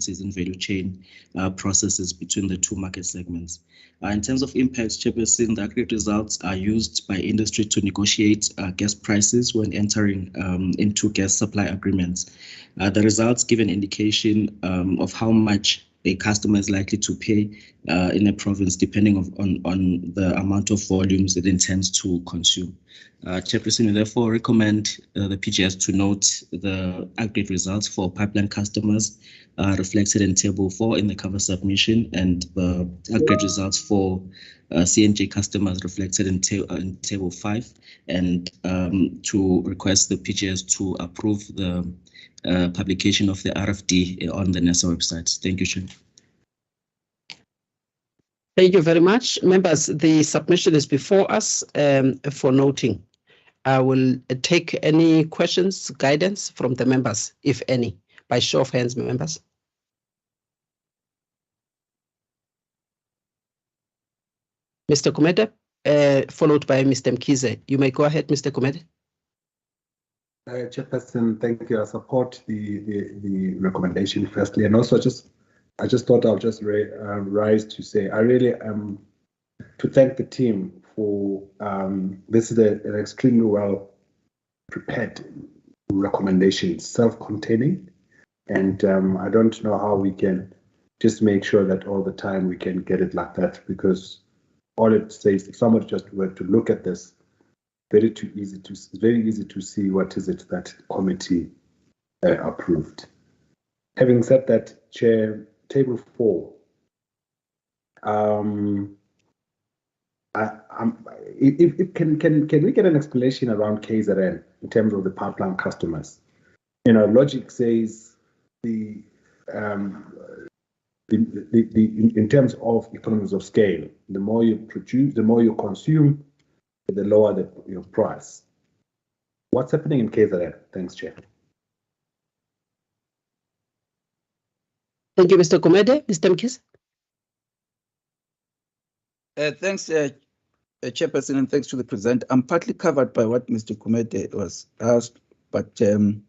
in value chain processes between the two market segments. In terms of impacts, Chairperson, the aggregate results are used by industry to negotiate gas prices when entering into gas supply agreements. The results give an indication of how much a customer is likely to pay in a province, depending on the amount of volumes it intends to consume. Chairperson, we therefore recommend the PGS to note the aggregate results for pipeline customers reflected in Table 4 in the cover submission, and the aggregate results for CNG customers reflected in Table 5, and to request the PGS to approve the publication of the RFD on the NESA website. Thank you, Chair. Thank you very much. Members, the submission is before us for noting. I will take any questions, guidance from the members, if any, by show of hands, members. Mr. Kumede, followed by Mr. Mkhize. You may go ahead, Mr. Kumede. Chairperson, thank you. I support the recommendation firstly, and also I just thought I'll just rise to say I really to thank the team for this is an extremely well prepared recommendation, self-containing, and I don't know how we can just make sure that all the time we can get it like that, because all it says, if somebody just were to look at this, very easy to see what is it that the committee approved. Having said that, Chair, Table 4. Can we get an explanation around KZN in terms of the pipeline customers? You know, logic says in terms of economies of scale, the more you produce, the more you consume, the lower your price. What's happening in KZN? Thanks, Chair. Thank you, Mr. Kumede. Mr. Mkhize. Thanks, Chairperson, and thanks to the presenter. I'm partly covered by what Mr. Kumede was asked, but I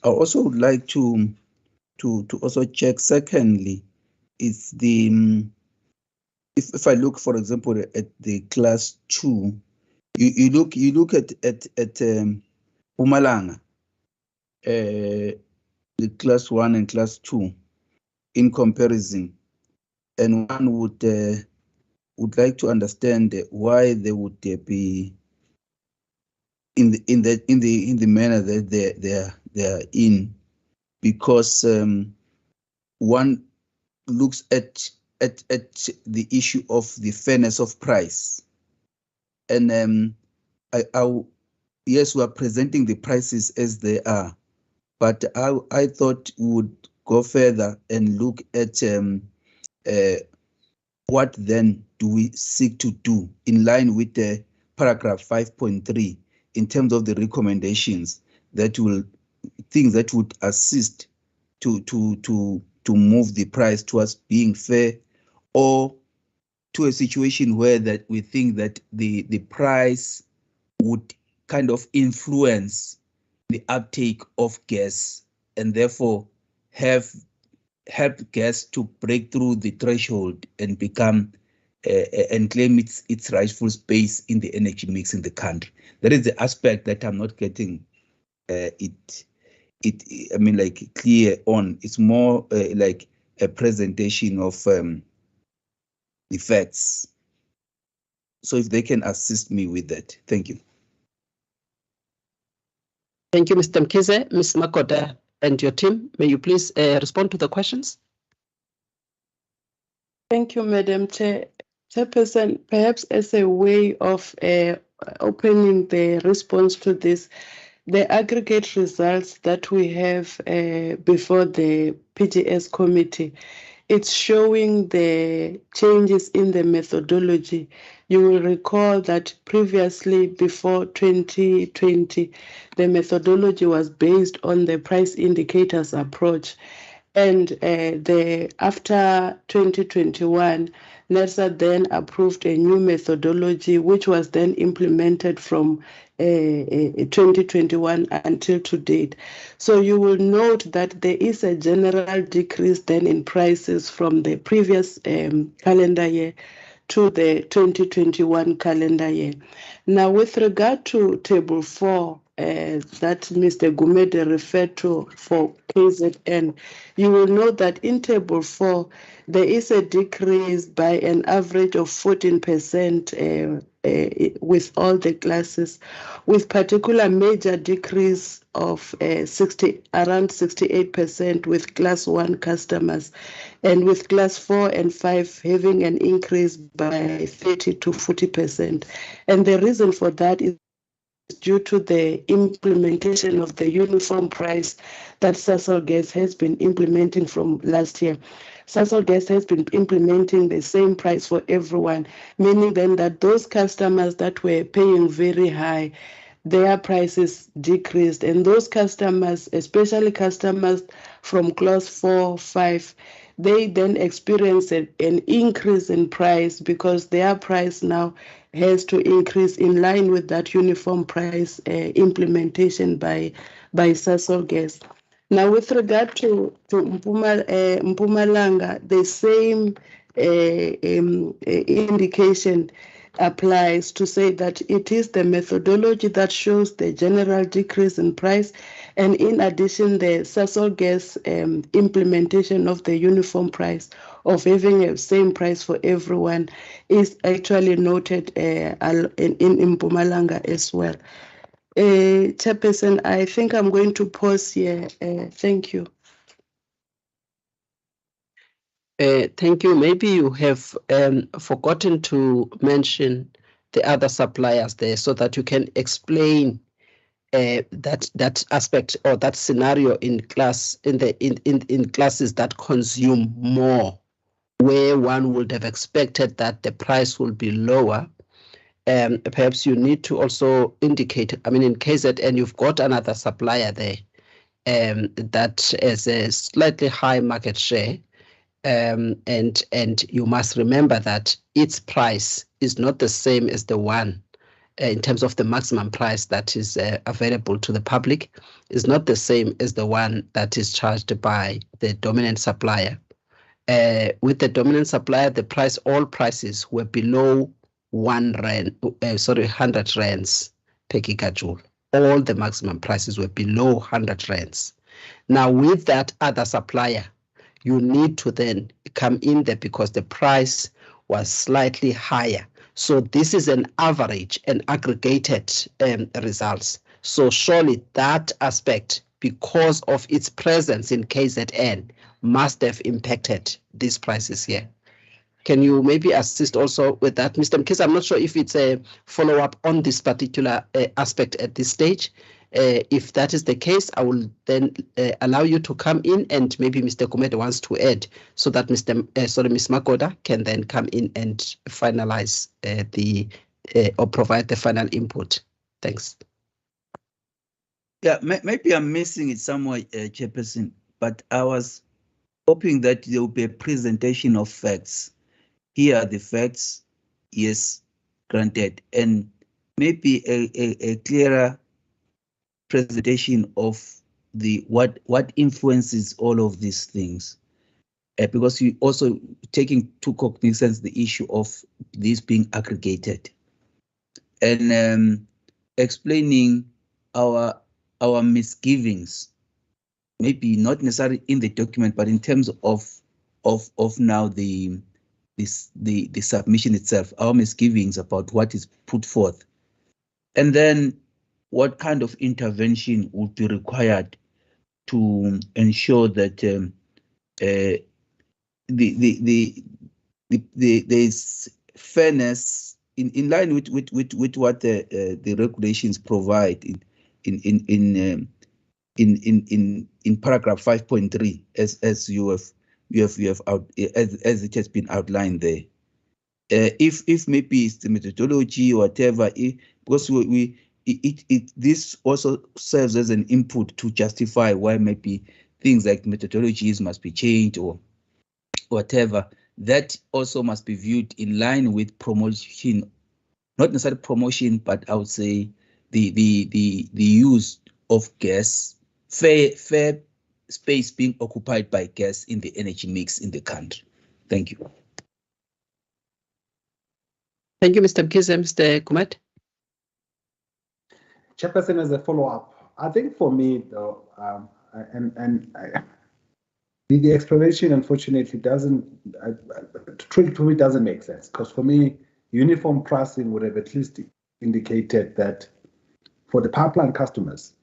also would like to also check. Secondly, it's the if I look, for example, at the class 2, you look at Mpumalanga, the class 1 and class 2 in comparison, and one would like to understand why they would be in the manner that they are in, because one looks at the issue of the fairness of price, and yes, we are presenting the prices as they are, but I thought we would go further and look at what then do we seek to do in line with the paragraph 5.3 in terms of the recommendations that will things that would assist to move the price towards being fair, or to a situation where that we think that the price would kind of influence the uptake of gas and therefore help gas to break through the threshold and become and claim its rightful space in the energy mix in the country. That is the aspect that I'm not getting I mean, like, clear on. It's more like a presentation of the facts. So if they can assist me with that, thank you. Thank you, Mr. Mkhize. Ms. Makota and your team, may you please respond to the questions? Thank you, Madam Chairperson. Perhaps as a way of opening the response to this, the aggregate results that we have before the PGS committee, it's showing the changes in the methodology. You will recall that previously, before 2020, the methodology was based on the price indicators approach. And after 2021, NERSA then approved a new methodology, which was then implemented from 2021 until to date. So you will note that there is a general decrease then in prices from the previous calendar year to the 2021 calendar year. Now, with regard to Table 4, that Mr. Gumede referred to for KZN, you will note that in Table 4, there is a decrease by an average of 14% with all the classes, with particular major decrease of around 68% with Class 1 customers, and with Class 4 and 5 having an increase by 30 to 40%. And the reason for that is due to the implementation of the uniform price that Sasol Gas has been implementing from last year. Sasol Gas has been implementing the same price for everyone, meaning then that those customers that were paying very high, their prices decreased, and those customers, especially customers from class 4, 5, they then experience an increase in price because their price now has to increase in line with that uniform price implementation by Sasol Gas. Now, with regard to Mpumalanga, the same indication applies to say that it is the methodology that shows the general decrease in price, and in addition, the Sasol Gas implementation of the uniform price of having the same price for everyone is actually noted in Mpumalanga as well. Chairperson, I think I'm going to pause here. Thank you. Thank you. Maybe you have forgotten to mention the other suppliers there so that you can explain that aspect or that scenario in classes that consume more, where one would have expected that the price will be lower. Perhaps you need to also indicate, I mean, in KZN, you've got another supplier there that has a slightly high market share. And you must remember that its price is not the same as the one in terms of the maximum price that is available to the public, is not the same as the one that is charged by the dominant supplier. With the dominant supplier, all prices were below 100 rands per gigajoule. All the maximum prices were below 100 rands. Now, with that other supplier, you need to then come in there because the price was slightly higher. So this is an average and aggregated results. So surely that aspect, because of its presence in KZN, must have impacted these prices here. Can you maybe assist also with that, Mr. Mkhize? I'm not sure if it's a follow-up on this particular aspect at this stage. If that is the case, I will then allow you to come in, and maybe Mr. Gumede wants to add so that Ms. Makoda can then come in and finalize or provide the final input. Thanks. Yeah, maybe I'm missing it somewhere, Chairperson, but I was hoping that there will be a presentation of facts. Here are the facts, yes, granted, and maybe a clearer presentation of what influences all of these things, because you also taking to cognizance the issue of this being aggregated, and explaining our misgivings, maybe not necessarily in the document, but in terms of now the submission itself, our misgivings about what is put forth, and then what kind of intervention would be required to ensure that there's fairness in line with what the regulations provide in paragraph 5.3 as you have out as it has been outlined there. If maybe it's the methodology or whatever, because this also serves as an input to justify why maybe things like methodologies must be changed or whatever, that also must be viewed in line with promotion, not necessarily promotion, but I would say the use of gas, fair space being occupied by gas in the energy mix in the country. Thank you. Thank you, Mr. Mkhize. Mr. Kumet. Chairperson, as a follow-up, I think for me, though, the explanation unfortunately doesn't, to me, doesn't make sense, because for me, uniform pricing would have at least indicated that for the pipeline customers,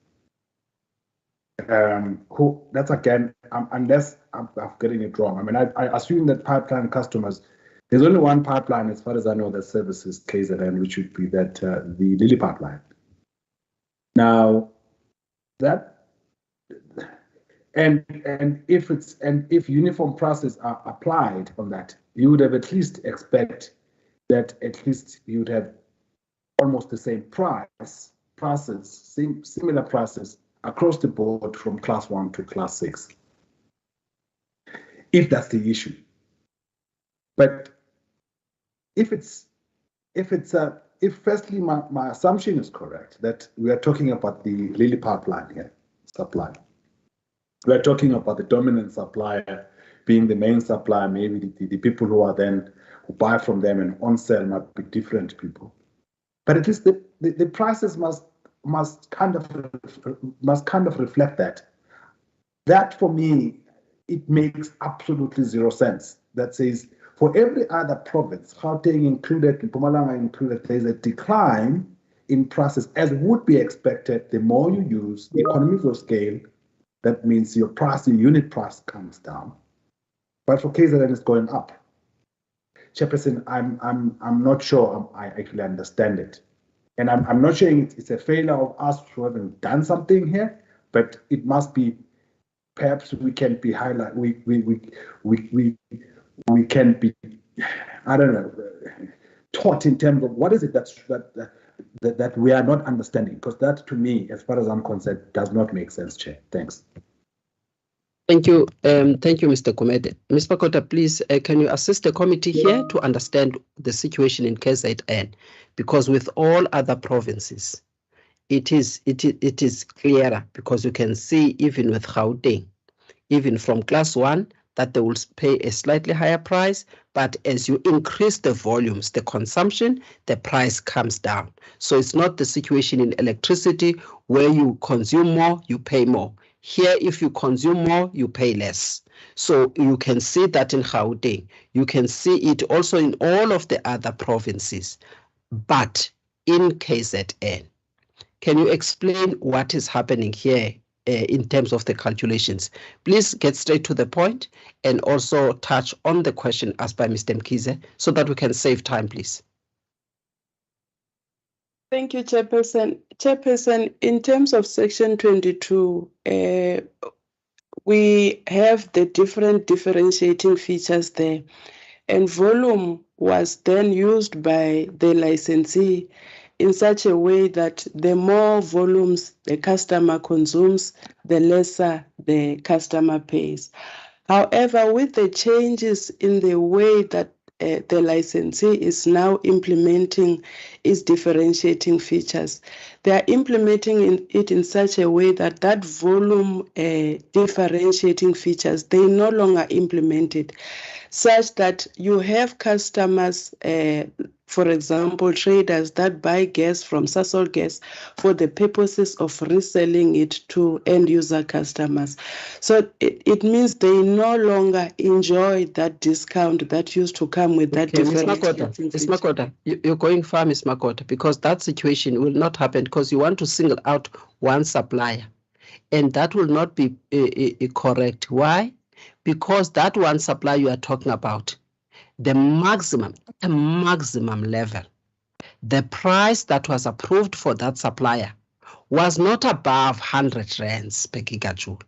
who, that's again, unless I'm getting it wrong. I mean, I assume that pipeline customers, there's only one pipeline, as far as I know, that services KZN, which would be that the Lily pipeline. Now, that and if uniform prices are applied on that, you would have at least expect that at least you would have almost the same similar prices across the board from class 1 to class 6, if that's the issue. But if firstly my assumption is correct, that we are talking about the Lily pipeline here, supply. We are talking about the dominant supplier being the main supplier, maybe the people who are then, who buy from them and on sale might be different people. But at least the prices must kind of reflect that. That for me, it makes absolutely zero sense. That says, for every other province, Gauteng included, Mpumalanga included, there's a decline in prices, as would be expected. The more you use the economies of scale, that means your price, your unit price comes down. But for KZN, it's going up. Chairperson, I'm not sure I actually understand it. And I'm not saying it's a failure of us who haven't done something here, but it must be, perhaps we can be highlight, we can be, I don't know, taught in terms of what is it that we are not understanding, because that to me, as far as I'm concerned, does not make sense, Chair. Thanks. Thank you. Thank you, Mr. Kumede. Ms. Makota, please, can you assist the committee here to understand the situation in KZN? Because with all other provinces, it is clearer, because you can see even with Gauteng, even from class 1, that they will pay a slightly higher price, but as you increase the volumes, the consumption, the price comes down. So it's not the situation in electricity where you consume more, you pay more. Here, if you consume more, you pay less. So you can see that in Gauteng. You can see it also in all of the other provinces. But in KZN, can you explain what is happening here in terms of the calculations? Please get straight to the point and also touch on the question asked by Mr. Mkhize so that we can save time, please. Thank you, Chairperson. Chairperson, in terms of Section 22, we have the different differentiating features there, and volume was then used by the licensee in such a way that the more volumes the customer consumes, the lesser the customer pays. However, with the changes in the way that the licensee is now implementing its differentiating features, they are implementing it in such a way that that volume differentiating features, they no longer implement it, such that you have customers, for example, traders that buy gas from Sasol Gas for the purposes of reselling it to end user customers. So it means they no longer enjoy that discount that used to come with that differentiating feature. Ms. Makota, you're going far, Ms. Makota, because that situation will not happen, because you want to single out one supplier, and that will not be correct. Why? Because that one supplier you are talking about, the maximum level, the price that was approved for that supplier was not above 100 rands per gigajoule.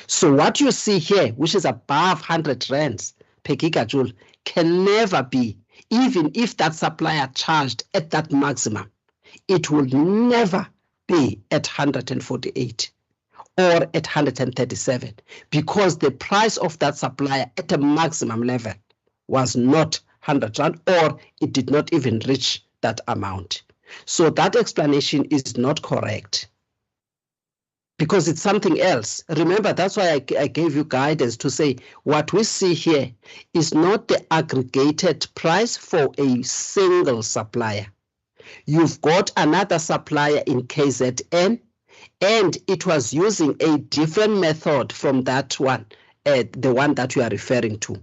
So what you see here, which is above 100 rands per gigajoule, can never be, even if that supplier charged at that maximum, it will never be at 148 or at 137, because the price of that supplier at a maximum level was not 100 rand, or it did not even reach that amount. So that explanation is not correct, because it's something else. Remember, that's why I gave you guidance to say what we see here is not the aggregated price for a single supplier. You've got another supplier in KZN, and it was using a different method from that one, the one that you are referring to.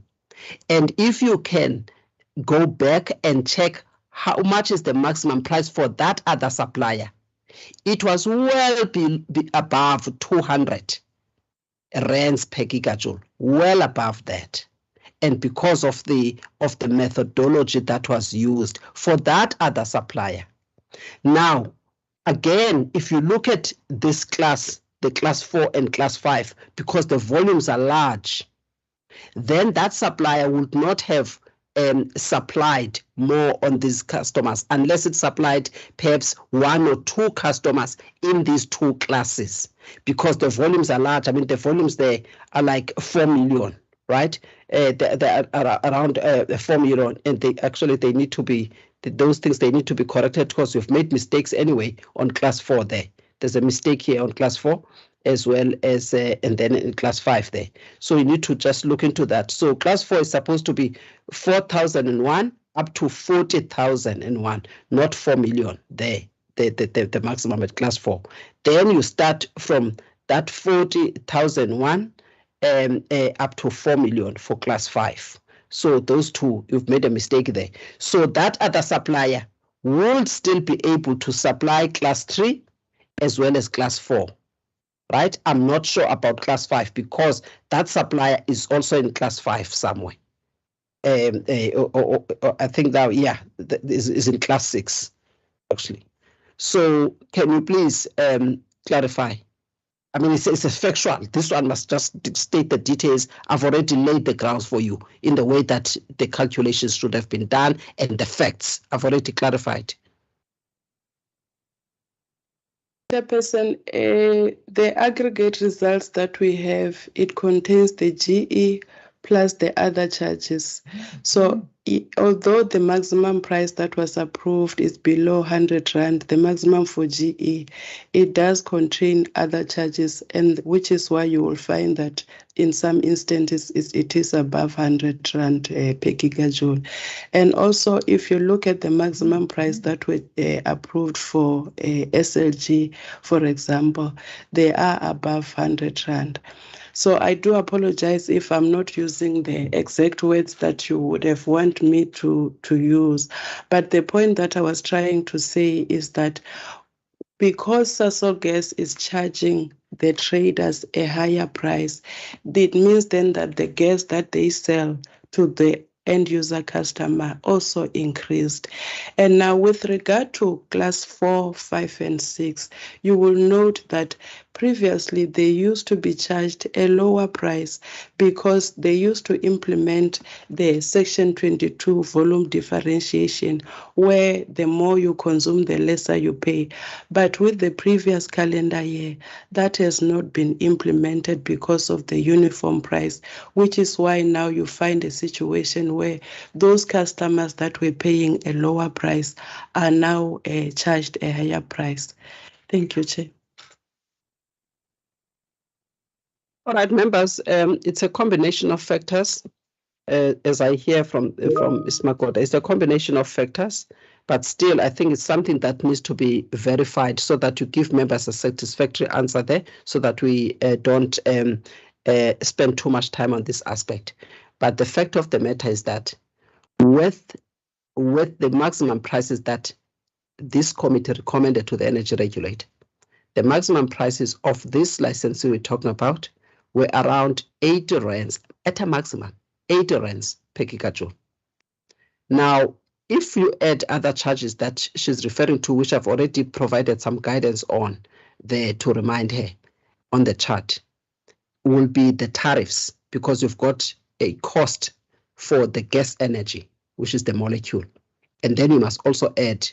And if you can go back and check how much is the maximum price for that other supplier, it was well be above 200 rands per gigajoule, well above that. And because of the methodology that was used for that other supplier. Now, again, if you look at this class, the class 4 and class 5, because the volumes are large, then that supplier would not have supplied more on these customers unless it supplied perhaps 1 or 2 customers in these 2 classes, because the volumes are large. I mean, the volumes there are like 4 million, right? They are around 4 million, and they need to be, those things, they need to be corrected, because you've made mistakes anyway on class 4 there. There's a mistake here on class 4 as well as, and then in class 5 there. So you need to just look into that. So class 4 is supposed to be 4,001 up to 40,001, not 4 million there, the maximum at class 4. Then you start from that 40,001 up to 4 million for class 5. So those two, you've made a mistake there. So that other supplier would still be able to supply class 3 as well as class 4, right? I'm not sure about class 5, because that supplier is also in class 5 somewhere. I think that, yeah, is in class 6, actually. So can you please clarify? I mean, it's a factual. This one must just state the details. I've already laid the grounds for you in the way that the calculations should have been done, and the facts I've already clarified. Chairperson, the aggregate results that we have, it contains the GE plus the other charges. So although the maximum price that was approved is below 100 rand, the maximum for GE, it does contain other charges, and which is why you will find that in some instances it is above 100 rand per gigajoule. And also, if you look at the maximum price that were approved for SLG, for example, they are above 100 rand. So I do apologize if I'm not using the exact words that you would have want me to use. But the point that I was trying to say is that because Sasol Gas is charging the traders a higher price, it means then that the gas that they sell to the end user customer also increased. And now with regard to class 4, 5, and 6, you will note that previously they used to be charged a lower price because they used to implement the section 22 volume differentiation, where the more you consume, the lesser you pay. But with the previous calendar year, that has not been implemented because of the uniform price, which is why now you find a situation where those customers that were paying a lower price are now charged a higher price. Thank you, Chair. All right, members, it's a combination of factors, as I hear from Ms. Magoda. It's a combination of factors, but still, I think it's something that needs to be verified so that you give members a satisfactory answer there, so that we don't spend too much time on this aspect. But the fact of the matter is that with the maximum prices that this committee recommended to the energy regulator, the maximum prices of this licensee we're talking about were around 80 rands at a maximum, 80 rands per gigajoule. Now, if you add other charges that she's referring to, which I've already provided some guidance on there to remind her on the chart, will be the tariffs, because you've got a cost for the gas energy, which is the molecule. And then you must also add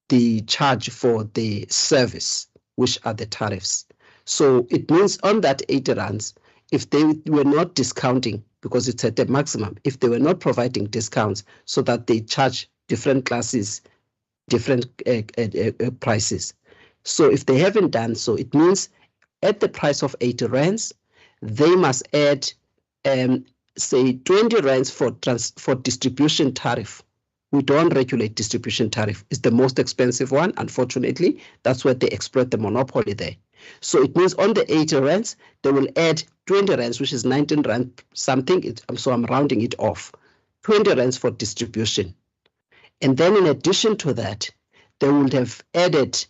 the charge for the service, which are the tariffs. So it means on that 80 rands, if they were not discounting, because it's at the maximum, if they were not providing discounts so that they charge different classes, different prices. So if they haven't done so, it means at the price of 80 rands, they must add, say, 20 rands for distribution tariff. We don't regulate distribution tariff. It's the most expensive one. Unfortunately, that's where they exploit the monopoly there. So it means on the 80 rands, they will add 20 rands, which is 19 rand something. So I'm rounding it off. 20 rands for distribution. And then in addition to that, they would have added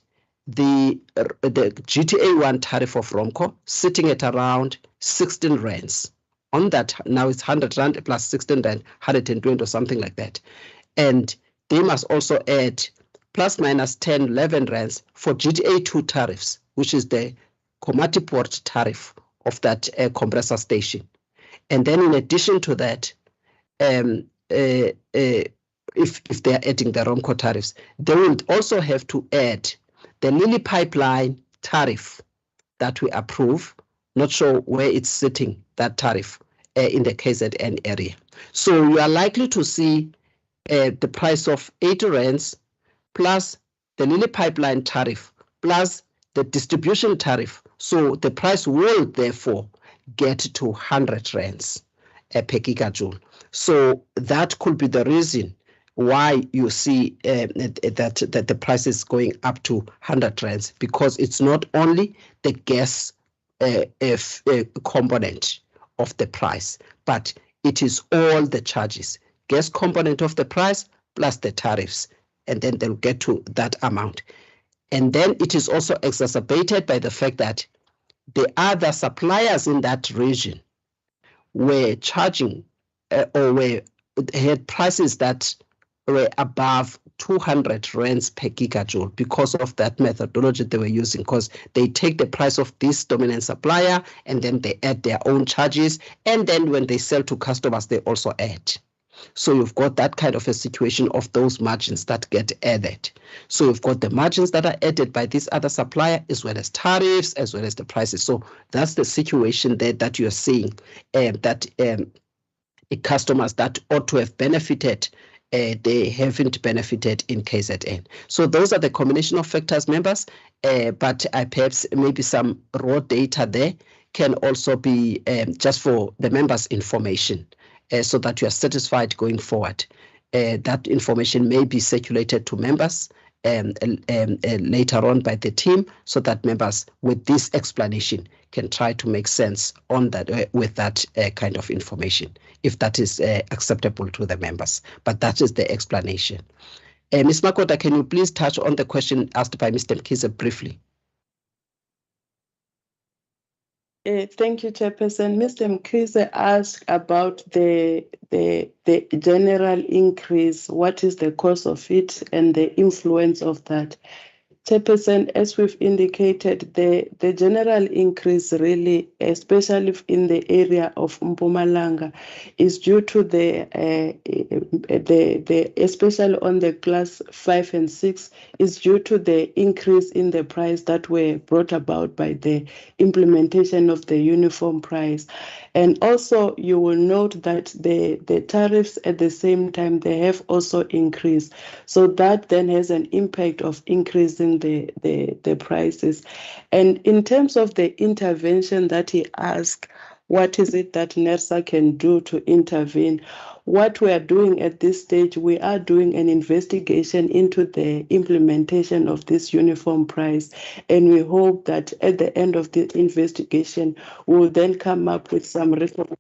the GTA1 tariff of Romco sitting at around 16 rands. On that, now it's 100 rand plus 16 rand, 120 or something like that. And they must also add plus minus 10, 11 rands for GTA2 tariffs, which is the Komati Port tariff of that compressor station. And then in addition to that, if they are adding the Romco tariffs, they will also have to add the Lily Pipeline tariff that we approve. Not sure where it's sitting, that tariff, in the KZN area. So you are likely to see the price of 80 rands plus the Lily Pipeline tariff plus the distribution tariff. So the price will therefore get to 100 rands per gigajoule. So that could be the reason why you see that the price is going up to 100 rands, because it's not only the gas component of the price, but it is all the charges, gas component of the price plus the tariffs, and then they'll get to that amount. And then it is also exacerbated by the fact that the other suppliers in that region were charging or had prices that were above 200 rands per gigajoule because of that methodology they were using, because they take the price of this dominant supplier and then they add their own charges, and then when they sell to customers they also add. So you've got that kind of a situation of those margins that get added. So you've got the margins that are added by this other supplier, as well as tariffs, as well as the prices. So that's the situation there that you're seeing, that customers that ought to have benefited, they haven't benefited in KZN. So those are the combination of factors, members, but perhaps maybe some raw data there can also be just for the members' information, so that you are satisfied going forward. That information may be circulated to members later on by the team, so that members with this explanation can try to make sense on that with that kind of information, if that is acceptable to the members. But that is the explanation. Ms. Makota, can you please touch on the question asked by Mr. Mkhize briefly? Thank you, Chairperson. Mr. Mkhize asked about the general increase, what is the cause of it and the influence of that. Chairperson, as we've indicated, the general increase really, especially in the area of Mpumalanga, is due to the especially on the class 5 and 6, is due to the increase in the price that were brought about by the implementation of the uniform price. And also you will note that the tariffs at the same time, they have also increased. So that then has an impact of increasing the prices. And in terms of the intervention that he asked, what is it that NERSA can do to intervene? What we are doing at this stage, we are doing an investigation into the implementation of this uniform price. And we hope that at the end of the investigation, we'll then come up with some recommendations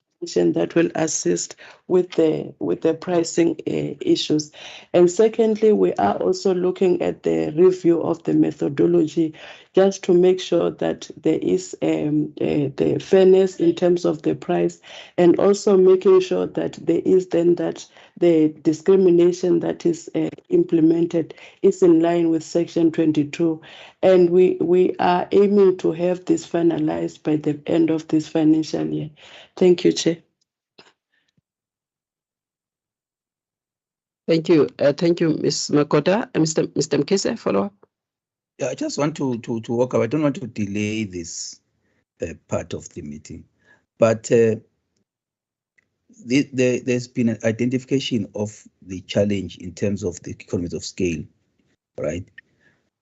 that will assist with the pricing issues. And secondly, we are also looking at the review of the methodology, just to make sure that there is the fairness in terms of the price, and also making sure that there is then that the discrimination that is implemented is in line with Section 22. And we are aiming to have this finalized by the end of this financial year. Thank you, Chair. Thank you. Thank you, Ms. Makota. Mr. Mkhize, follow up? Yeah, I just want to walk up. I don't want to delay this. part of the meeting. But there's been an identification of the challenge in terms of the economies of scale, right?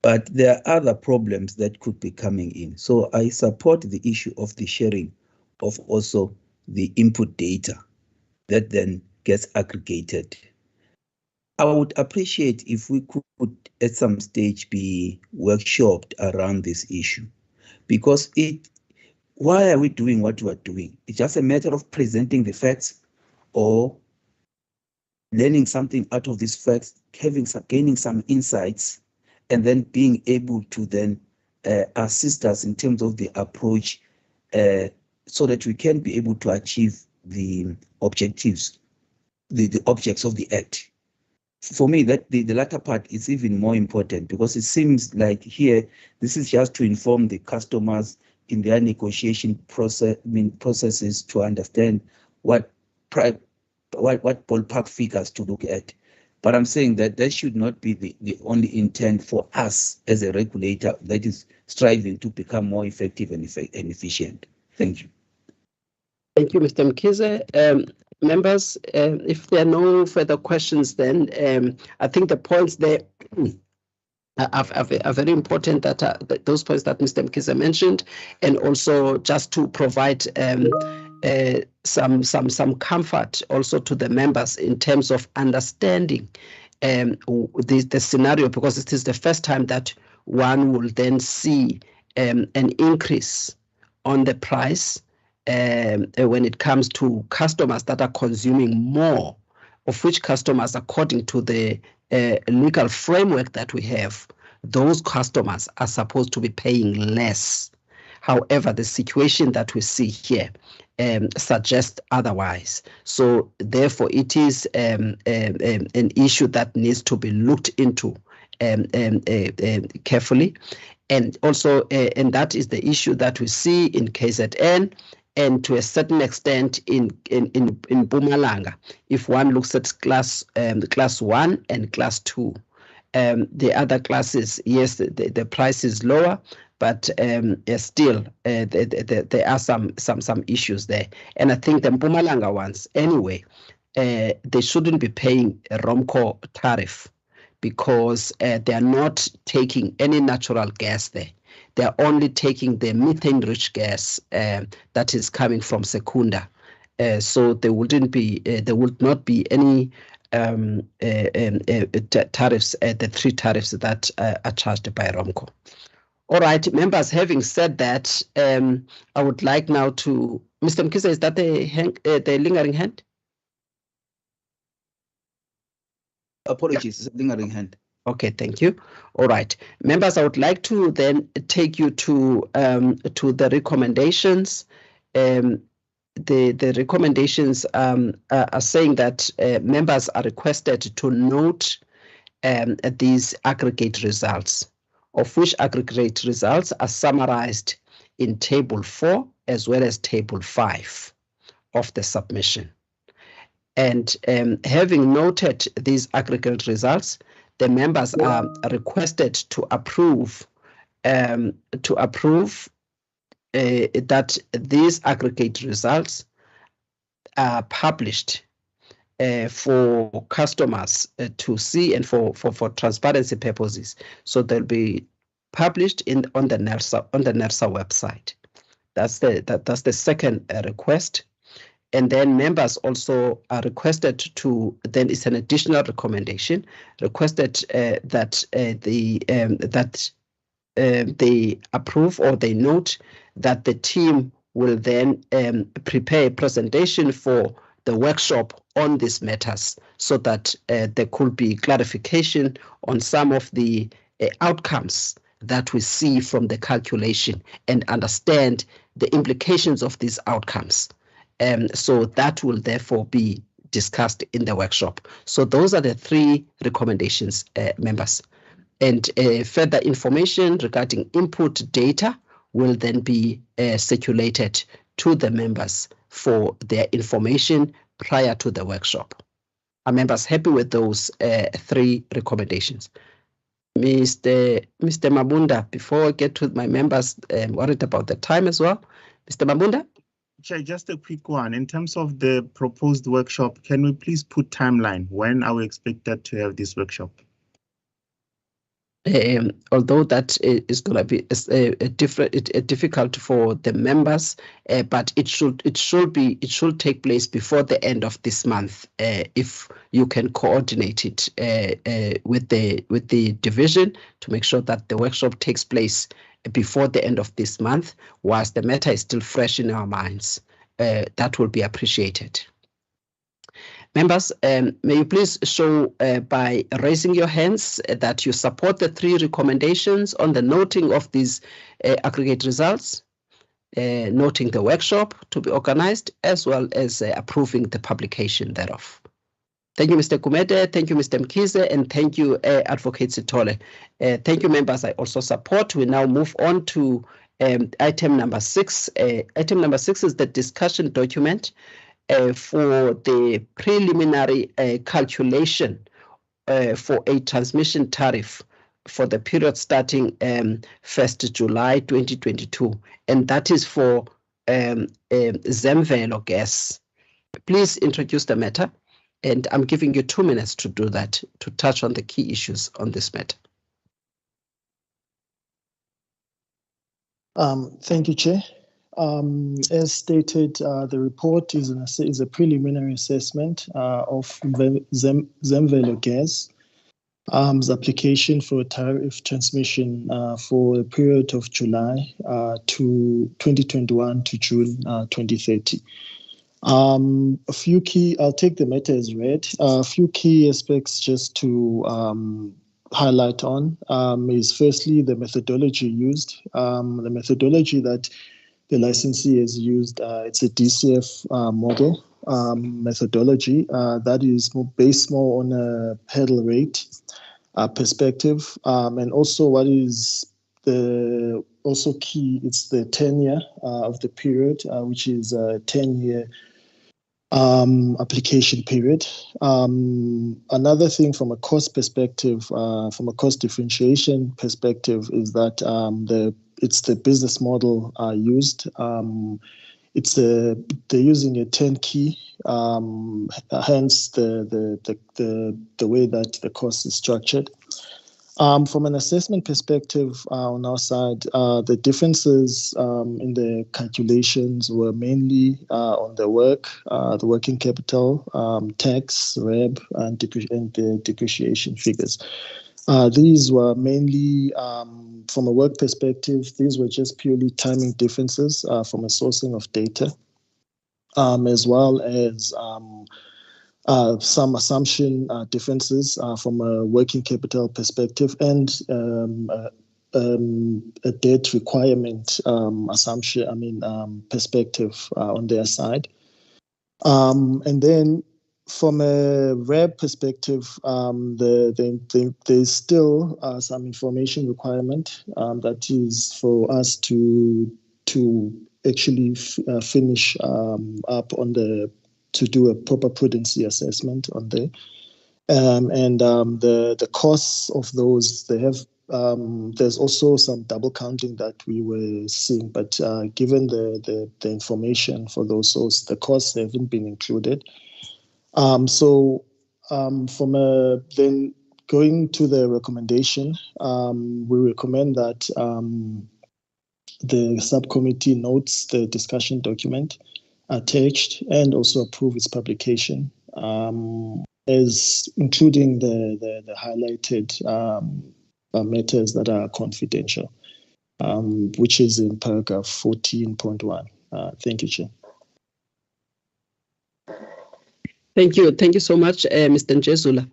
But there are other problems that could be coming in. So I support the issue of the sharing of also the input data that then gets aggregated. I would appreciate if we could at some stage be workshopped around this issue, because why are we doing what we are doing? It's just a matter of presenting the facts or learning something out of these facts, gaining some insights, and then being able to then assist us in terms of the approach so that we can be able to achieve the objectives, the objects of the Act. For me, that the latter part is even more important, because it seems like here, this is just to inform the customers in their negotiation processes to understand what ballpark figures to look at. But I'm saying that should not be the only intent for us as a regulator that is striving to become more effective and efficient. Thank you. Thank you, Mr. Mkhize. Members, if there are no further questions, then I think the points there are very important, that those points that Mr. Mkhize mentioned, and also just to provide some comfort also to the members in terms of understanding the scenario, because it is the first time that one will then see an increase on the price when it comes to customers that are consuming more, of which customers, according to the legal framework that we have, those customers are supposed to be paying less. However, the situation that we see here suggests otherwise. So therefore, it is an issue that needs to be looked into carefully. And also, and that is the issue that we see in KZN, and to a certain extent in Mpumalanga. If one looks at class 1 and class 2, the other classes, yes, the price is lower, but still there are some issues there. And I think the Mpumalanga ones, anyway, they shouldn't be paying a ROMCO tariff, because they are not taking any natural gas there. They are only taking the methane-rich gas that is coming from Secunda. So there would not be any tariffs, the 3 tariffs that are charged by ROMCO. All right, members, having said that, I would like now to, Mr. Mkhize, is that the lingering hand? Apologies, it's a lingering hand. Okay, thank you. All right, members, I would like to then take you to the recommendations. The recommendations are saying that members are requested to note these aggregate results, of which aggregate results are summarized in Table 4 as well as Table 5 of the submission. And having noted these aggregate results, the members are requested to approve that these aggregate results are published for customers to see, and for transparency purposes. So they'll be published on the NERSA website. That's the second request. And then members also are requested to, then it's an additional recommendation, requested that they approve, or they note that the team will then prepare a presentation for the workshop on these matters, so that there could be clarification on some of the outcomes that we see from the calculation, and understand the implications of these outcomes. So that will therefore be discussed in the workshop. So those are the 3 recommendations, members. And further information regarding input data will then be circulated to the members for their information prior to the workshop. Are members happy with those 3 recommendations? Mr. Mabunda, before I get to my members, worried about the time as well. Mr. Mabunda? Chair, just a quick one. In terms of the proposed workshop, can we please put timeline? When are we expected to have this workshop? Although that is going to be difficult for the members, but it should take place before the end of this month. If you can coordinate it with the division to make sure that the workshop takes place before the end of this month, whilst the matter is still fresh in our minds, that will be appreciated. Members, may you please show by raising your hands that you support the 3 recommendations on the noting of these aggregate results, noting the workshop to be organized, as well as approving the publication thereof. Thank you, Mr. Kumede. Thank you, Mr. Mkhize, and thank you, Advocate Sithole. Thank you, members. I also support. We now move on to item number 6. Item number 6 is the discussion document for the preliminary calculation for a transmission tariff for the period starting 1st July 2022, and that is for Zemvelo gas. Please introduce the matter, and I'm giving you 2 minutes to do that, to touch on the key issues on this matter. Thank you, Chair. As stated, the report is a preliminary assessment of Zemvelo gas application for a tariff transmission for the period of July to 2021 to June 2030. A few key, I'll take the matter as read. A few key aspects just to highlight on is firstly the methodology used. The methodology that the licensee has used, it's a DCF model methodology that is based more on a hurdle rate perspective, and also what is the also key, it's the tenure of the period, which is a 10-year application period. Another thing from a cost perspective, from a cost differentiation perspective, is that it's the business model used. They're using a 10 key, hence the way that the cost is structured. From an assessment perspective, on our side, the differences in the calculations were mainly on the working capital, tax, REB, and the depreciation figures. These were mainly, from a work perspective, these were just purely timing differences from a sourcing of data, as well as some assumption differences from a working capital perspective, and a debt requirement assumption, perspective on their side. And then from a REB perspective, there's still some information requirement that is for us to actually finish up on to do a proper prudency assessment on there. And the costs of those, they have, there's also some double counting that we were seeing, but given the information for those sources, the costs haven't been included. So then going to the recommendation, we recommend that the subcommittee notes the discussion document attached and also approve its publication, as including the highlighted matters that are confidential, which is in paragraph 14.1. Thank you, Chair. Thank you. Thank you so much, Mr. Njezula.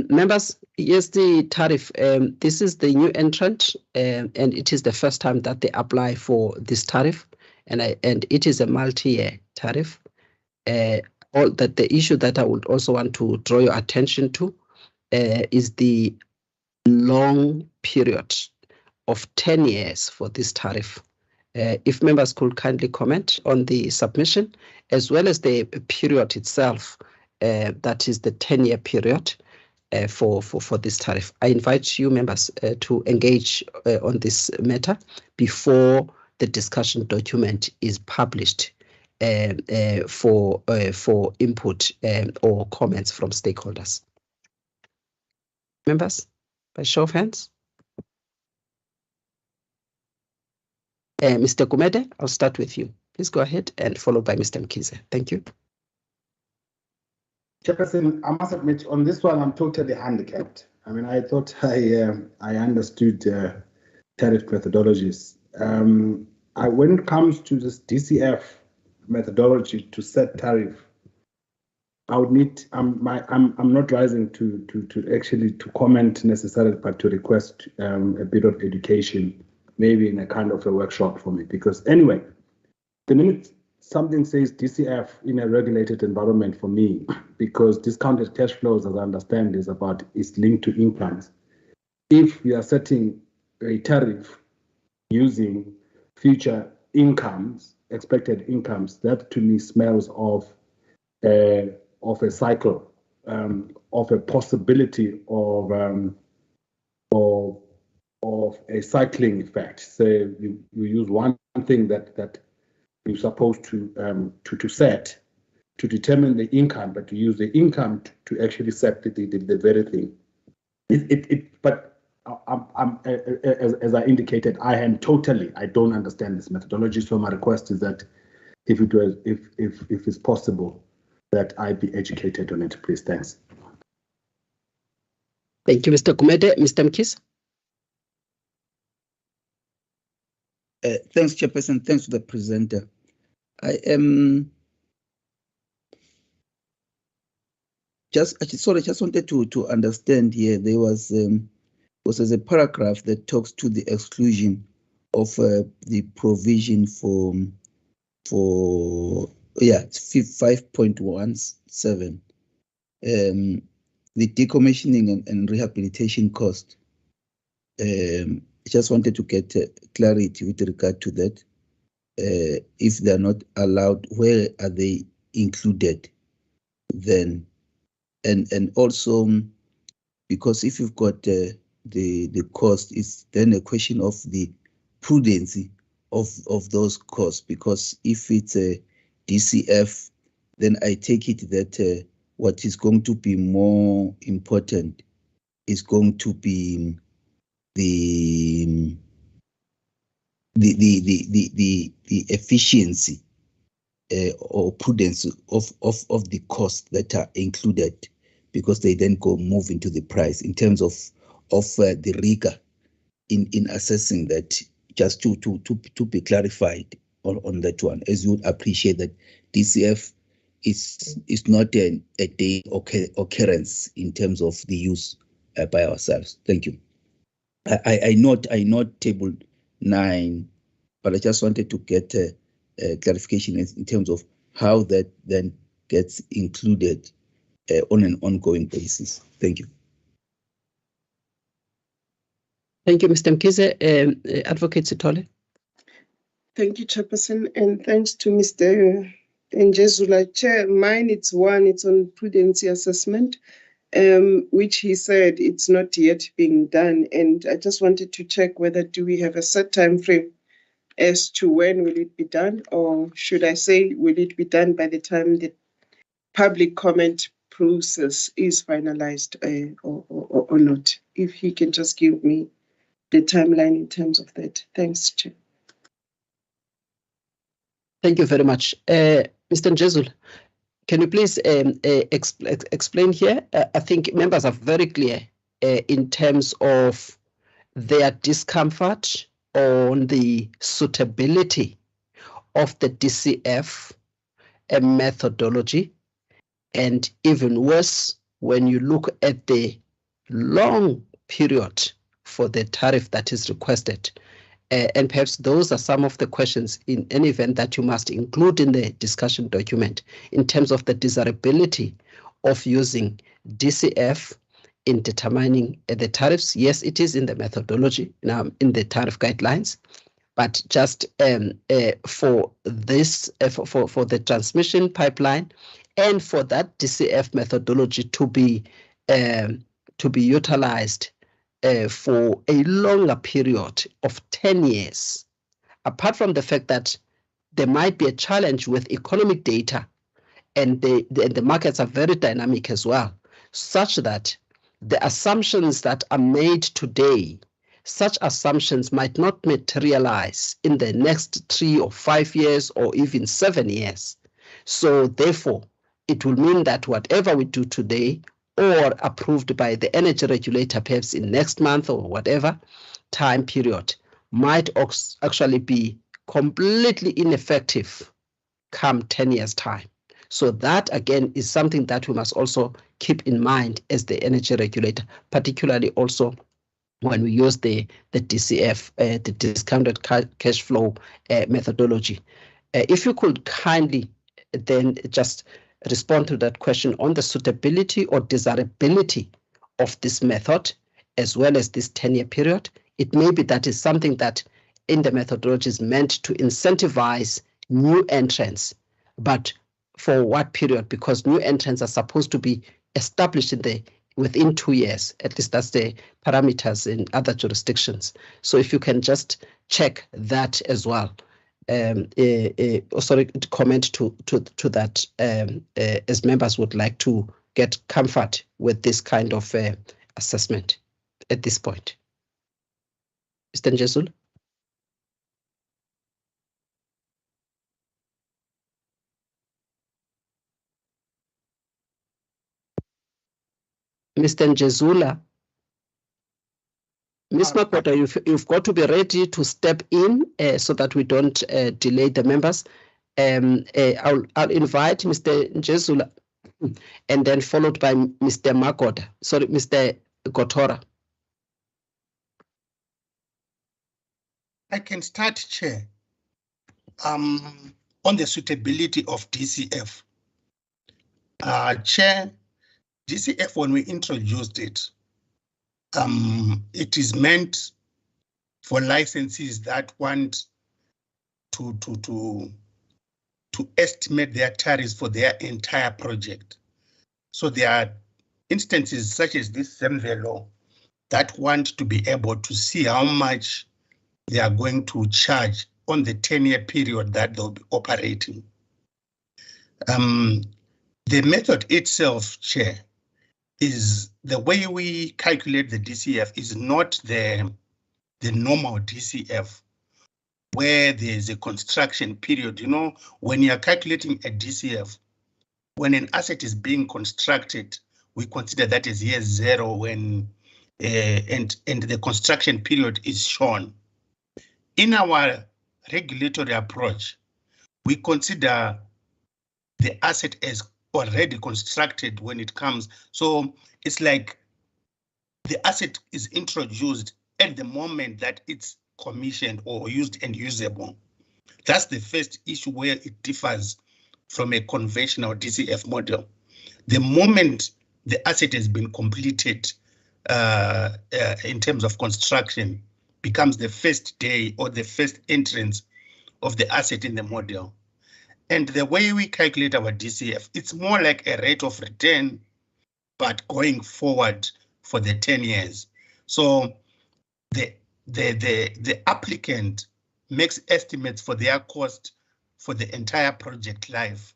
Members, yes, the tariff, this is the new entrant, and it is the first time that they apply for this tariff, and it is a multi-year tariff. The issue that I would also want to draw your attention to is the long period of 10 years for this tariff. If members could kindly comment on the submission, as well as the period itself, that is the 10-year period. for this tariff. I invite you members to engage on this matter before the discussion document is published for input or comments from stakeholders. Members, by show of hands. Mr. Gumede, I'll start with you. Please go ahead, and followed by Mr. Mkhize. Thank you. Chairperson, I must admit, on this one, I'm totally handicapped. I mean, I thought I understood tariff methodologies. When it comes to this DCF methodology to set tariff, I would need. I'm not rising to actually to comment necessarily, but to request a bit of education, maybe in a kind of a workshop for me. Because anyway, the minute something says DCF in a regulated environment for me, because discounted cash flows, as I understand, is linked to incomes. If we are setting a tariff using future incomes, expected incomes, that to me smells of a cycle, of a possibility of a cycling effect. So you use one thing that you're supposed to set to determine the income, but to use the income to actually set the very thing. But as I indicated, I don't understand this methodology. So my request is that if it's possible, that I be educated on it, please. Thanks. Thank you, Mr. Gumede. Mr. Mkhize. Thanks, Chairperson. Thanks to the presenter. I just wanted to understand here. There was a paragraph that talks to the exclusion of the provision for 5.17, the decommissioning and rehabilitation cost. I just wanted to get clarity with regard to that. If they're not allowed, where are they included then? And also, because if you've got the cost, it's then a question of the prudency of those costs, because if it's a DCF, then I take it that what is going to be more important is going to be the efficiency or prudence of the costs that are included, because they then move into the price in terms of the rigor in assessing that. Just to be clarified on that one, as you would appreciate that DCF is not a day occurrence in terms of the use by ourselves. Thank you. I note table 9, but I just wanted to get a clarification in terms of how that then gets included on an ongoing basis. Thank you. Thank you, Mr. Mkhize. Advocate Sithole. Thank you, Chairperson, and thanks to Mr. Njezula. Chair, mine it's on prudency assessment, which he said it's not yet being done. And I just wanted to check whether do we have a set time frame as to when will it be done, or should I say, will it be done by the time the public comment process is finalized or not? If he can just give me the timeline in terms of that. Thanks, Chair. Thank you very much. Mr. Njezula, can you please explain here? I think members are very clear in terms of their discomfort on the suitability of the DCF methodology, and even worse, when you look at the long period for the tariff that is requested. And perhaps those are some of the questions in any event that you must include in the discussion document in terms of the desirability of using DCF in determining the tariffs. Yes, it is in the methodology, now in the tariff guidelines, but just for this, for the transmission pipeline and for that DCF methodology to be to be utilized for a longer period of 10 years, apart from the fact that there might be a challenge with economic data, and the markets are very dynamic as well, such that the assumptions that are made today, such assumptions might not materialize in the next 3 or 5 years or even 7 years. So therefore, it will mean that whatever we do today or approved by the energy regulator perhaps in next month or whatever time period might actually be completely ineffective come 10 years time. So that again is something that we must also keep in mind as the energy regulator, particularly also when we use the DCF, the discounted cash flow methodology. If you could kindly then just respond to that question on the suitability or desirability of this method, as well as this 10-year period. It may be that is something that in the methodology is meant to incentivize new entrants, but for what period? Because new entrants are supposed to be established within 2 years. At least that's the parameters in other jurisdictions. So if you can just check that as well. Sorry, comment to that, as members would like to get comfort with this kind of assessment at this point. Mr. Njesul? Mr. Njezula, Ms. Makota, you've got to be ready to step in so that we don't delay the members. I'll invite Mr. Njezula and then followed by Mr. Makota. Sorry, Mr. Gotora. I can start, Chair. On the suitability of DCF. Chair, DCF, when we introduced it, it is meant for licensees that want to estimate their tariffs for their entire project. So there are instances such as this Zemvelo that want to be able to see how much they are going to charge on the 10-year period that they'll be operating. The method itself, Chair, is the way we calculate the DCF is not the normal DCF where there's a construction period. You know, when you're calculating a DCF, when an asset is being constructed, we consider that as year 0 when and the construction period is shown. In our regulatory approach, we consider the asset as already constructed when it comes. So it's like the asset is introduced at the moment that it's commissioned or used and usable. That's the first issue where it differs from a conventional DCF model. The moment the asset has been completed in terms of construction becomes the first day or the first entrance of the asset in the model. And the way we calculate our DCF, it's more like a rate of return, but going forward for the 10 years. So the applicant makes estimates for their cost for the entire project life.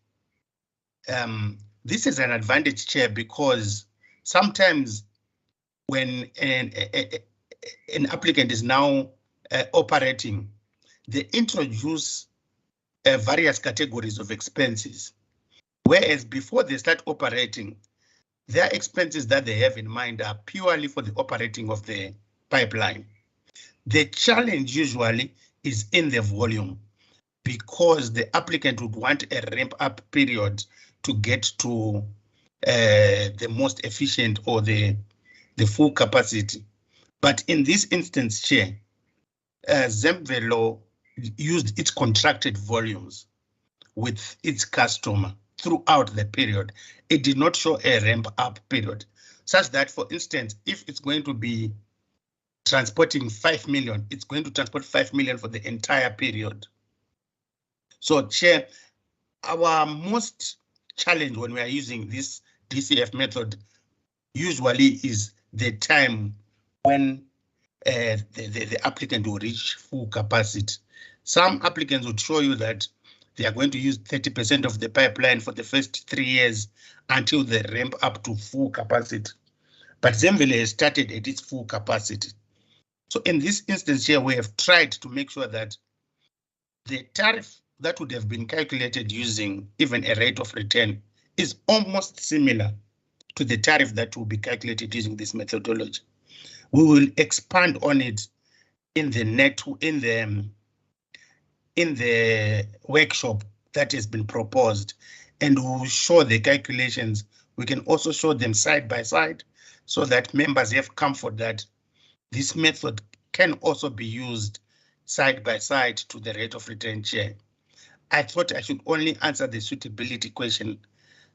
This is an advantage, Chair, because sometimes when an applicant is now operating, they introduce various categories of expenses, whereas before they start operating, their expenses that they have in mind are purely for the operating of the pipeline. The challenge usually is in the volume, because the applicant would want a ramp up period to get to the most efficient or the full capacity. But in this instance, Chair, Zemvelo used its contracted volumes with its customer throughout the period. It did not show a ramp up period, such that, for instance, if it's going to be transporting 5 million, it's going to transport 5 million for the entire period. So, Chair, our most challenge when we are using this DCF method usually is the time when the applicant will reach full capacity. Some applicants would show you that they are going to use 30% of the pipeline for the first 3 years until they ramp up to full capacity. But Zimville has started at its full capacity. So in this instance here, we have tried to make sure that the tariff that would have been calculated using even a rate of return is almost similar to the tariff that will be calculated using this methodology. We will expand on it in the workshop that has been proposed, and we will show the calculations. We can also show them side by side so that members have comfort that this method can also be used side by side to the rate of return share. I thought I should only answer the suitability question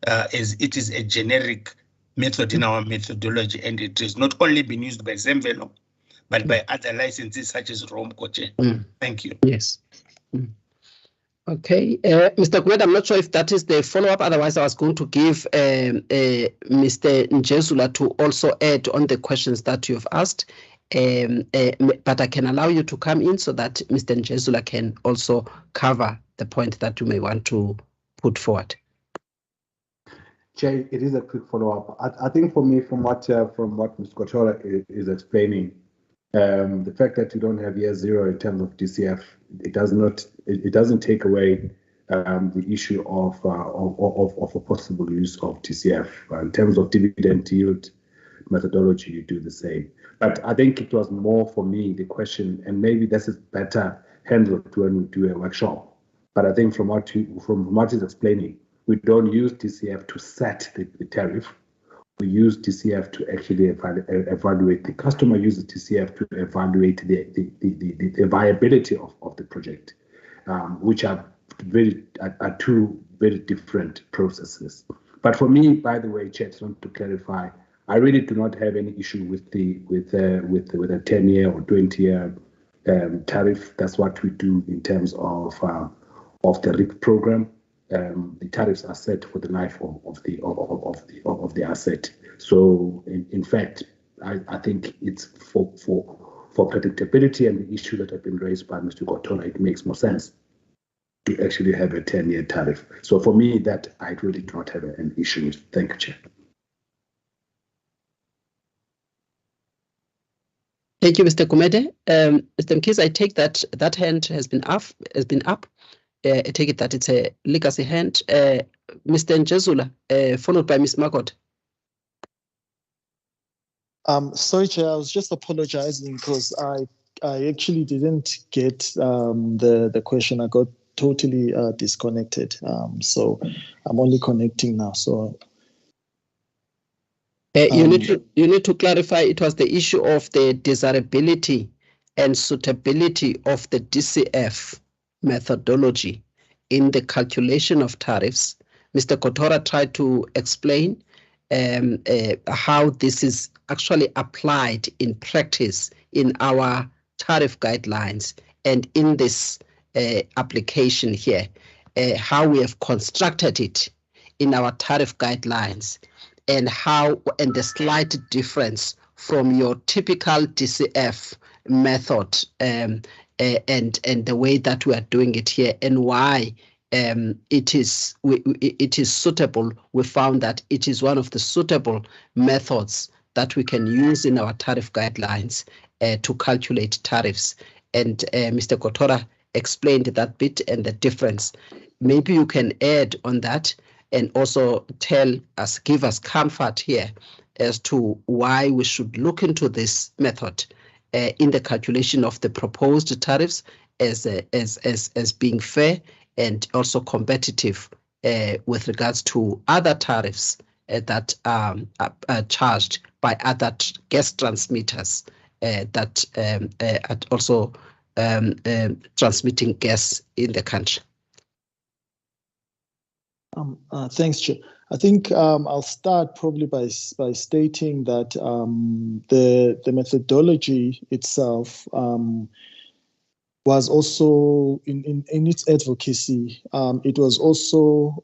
as it is a generic method in our methodology, and it has not only been used by Zemvelo, but by other licenses such as Romcoche. Thank you. Yes. Okay, Mr. Gwed, I'm not sure if that is the follow-up. Otherwise, I was going to give Mr. Njezula to also add on the questions that you've asked. But I can allow you to come in so that Mr. Njezula can also cover the point that you may want to put forward. Chair, it is a quick follow-up. I think for me, from what Mr. Kotora is explaining, the fact that you don't have year zero in terms of DCF, it doesn't take away the issue of a possible use of DCF. In terms of dividend yield methodology, you do the same. But I think it was more for me the question, and maybe this is better handled when we do a workshop. But I think from what he's explaining, we don't use DCF to set the tariff. We use DCF to actually evaluate. The customer uses DCF to evaluate the viability of the project, which are two very different processes. But for me, by the way, Chair, I just want to clarify, I really do not have any issue with a 10-year or 20-year tariff. That's what we do in terms of the RIC program. The tariffs are set for the life of the asset. So in fact, I think it's for predictability and the issue that have been raised by Mr. Kotora, it makes more sense to actually have a 10-year tariff. So for me, that I really do not have an issue with. Thank you, Chair. Thank you, Mr. Kumede. Mr. Mkhize, I take that hand has been up. I take it that it's a legacy hand. Mr. Njezula, followed by Ms. Margot. Sorry, Chair, I was just apologizing because I actually didn't get the question. I got totally disconnected. So I'm only connecting now. So you need to clarify. It was the issue of the desirability and suitability of the DCF methodology in the calculation of tariffs. Mr. Kotora tried to explain how this is actually applied in practice in our tariff guidelines and in this application here, how we have constructed it in our tariff guidelines, and the slight difference from your typical DCF method and the way that we are doing it here, and why it is suitable. We found that it is one of the suitable methods that we can use in our tariff guidelines to calculate tariffs. And Mr. Kotora explained that bit and the difference. Maybe you can add on that and also give us comfort here as to why we should look into this method in the calculation of the proposed tariffs as being fair and also competitive with regards to other tariffs that are charged by other gas transmitters that are also transmitting gas in the country. Thanks, Chair. I think I'll start probably by stating that the methodology itself was also in its advocacy. It was also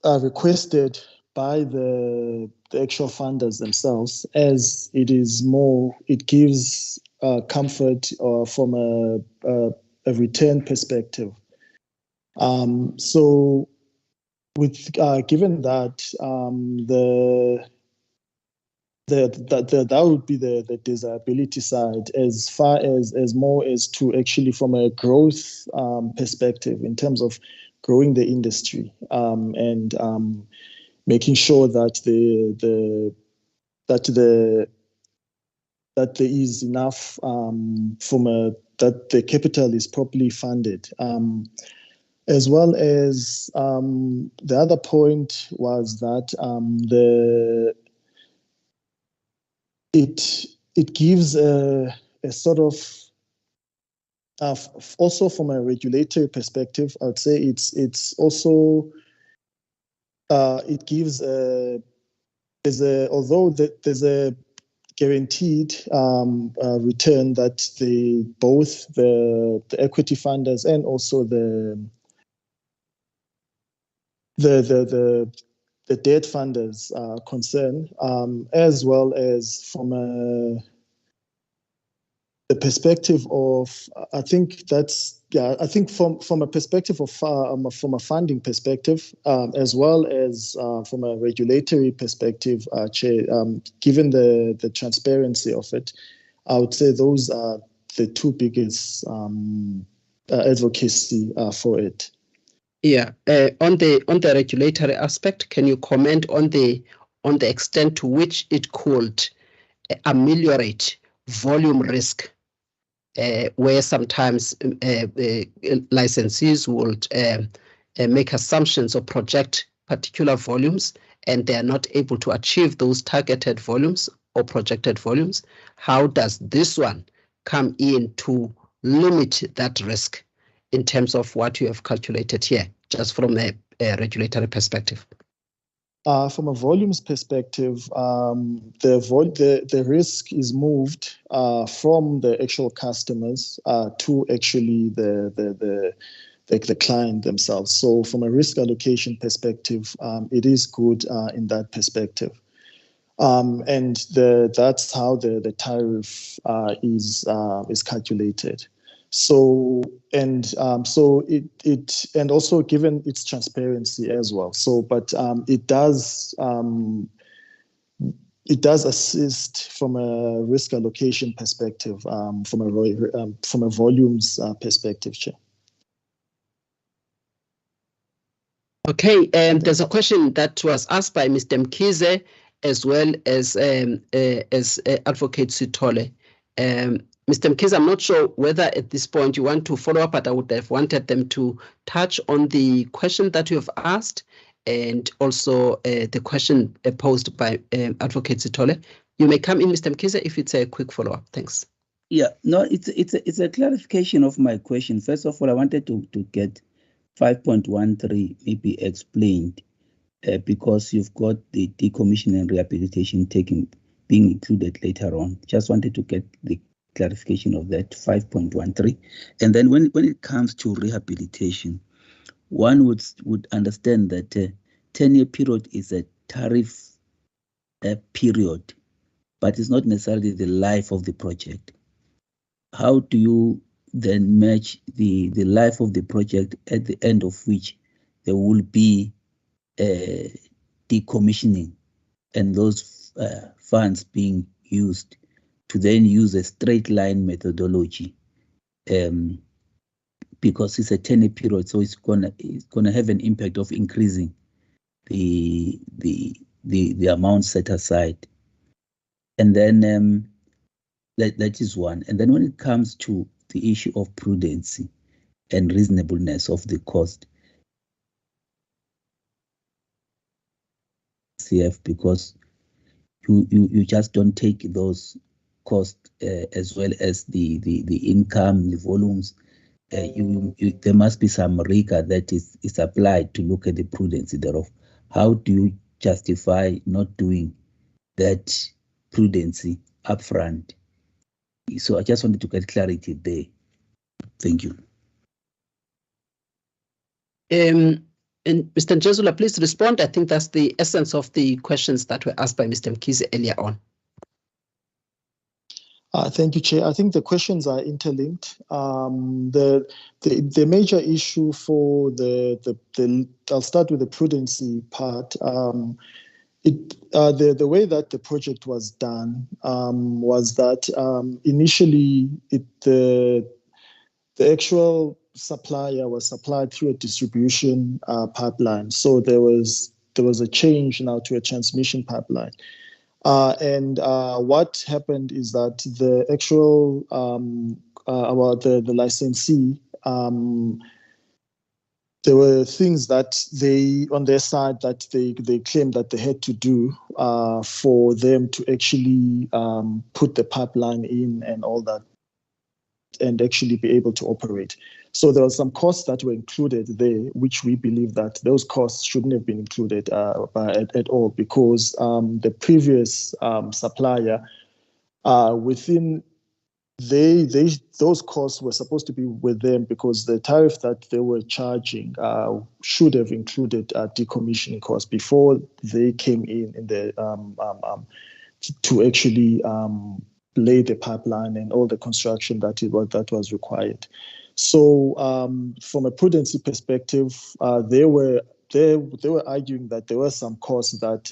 requested by the actual funders themselves, as it is more, it gives comfort from a return perspective. So with given that that would be the desirability side, as far as more as to actually from a growth perspective in terms of growing the industry and making sure that that there is enough that the capital is properly funded. As well as the other point was that it gives a sort of also from a regulatory perspective, I would say it's also it gives although there's a guaranteed return that both the equity funders and also the debt funders are concerned, as well as from the perspective of, I think from a perspective of from a funding perspective, as well as from a regulatory perspective, Chair, given the transparency of it, I would say those are the two biggest advocacy for it. Yeah, on the regulatory aspect, can you comment on the extent to which it could ameliorate volume risk, where sometimes licensees would make assumptions or project particular volumes, and they are not able to achieve those targeted volumes or projected volumes? How does this one come in to limit that risk in terms of what you have calculated here, just from a regulatory perspective? From a volumes perspective, the risk is moved from the actual customers to actually the client themselves. So from a risk allocation perspective, it is good in that perspective. And that's how the tariff is calculated. So so it and also given its transparency as well. So but it does assist from a risk allocation perspective, from a volumes perspective, Chair. Okay, there's a question that was asked by Mr. Mkhize as well as Advocate Sithole. Mr. Mkhize, I'm not sure whether at this point you want to follow up, but I would have wanted them to touch on the question that you have asked and also the question posed by Advocate Sithole. You may come in, Mr. Mkhize, if it's a quick follow-up. Thanks. Yeah, no, it's a clarification of my question. First of all, I wanted to get 5.13 maybe explained because you've got the decommissioning and rehabilitation being included later on. Just wanted to get the clarification of that 5.13. And then when it comes to rehabilitation, one would understand that 10-year period is a tariff period, but it's not necessarily the life of the project. How do you then match the life of the project at the end of which there will be decommissioning and those funds being used to then use a straight line methodology, because it's a 10-year period, so it's gonna have an impact of increasing the amount set aside, and then that is one. And then when it comes to the issue of prudency and reasonableness of the cost, CF, because you just don't take those costs as well as the income, the volumes. There must be some rigor that is applied to look at the prudence thereof. How do you justify not doing that prudency upfront? So I just wanted to get clarity there. Thank you. And Mr. Njezula, please respond. I think that's the essence of the questions that were asked by Mr. Mkhize earlier on. Thank you, Chair. I think the questions are interlinked. The major issue for I'll start with the prudency part. The way that the project was done was that initially the actual supplier was supplied through a distribution pipeline. So there was a change now to a transmission pipeline. And what happened is that the actual the licensee, there were things that they on their side that they claimed that they had to do for them to actually put the pipeline in and all that, and actually be able to operate. So there were some costs that were included there, which we believe that those costs shouldn't have been included at all, because the previous supplier, within those costs were supposed to be with them, because the tariff that they were charging should have included decommissioning costs before they came in the to actually lay the pipeline and all the construction that was required. So from a prudency perspective, they were arguing that there were some costs that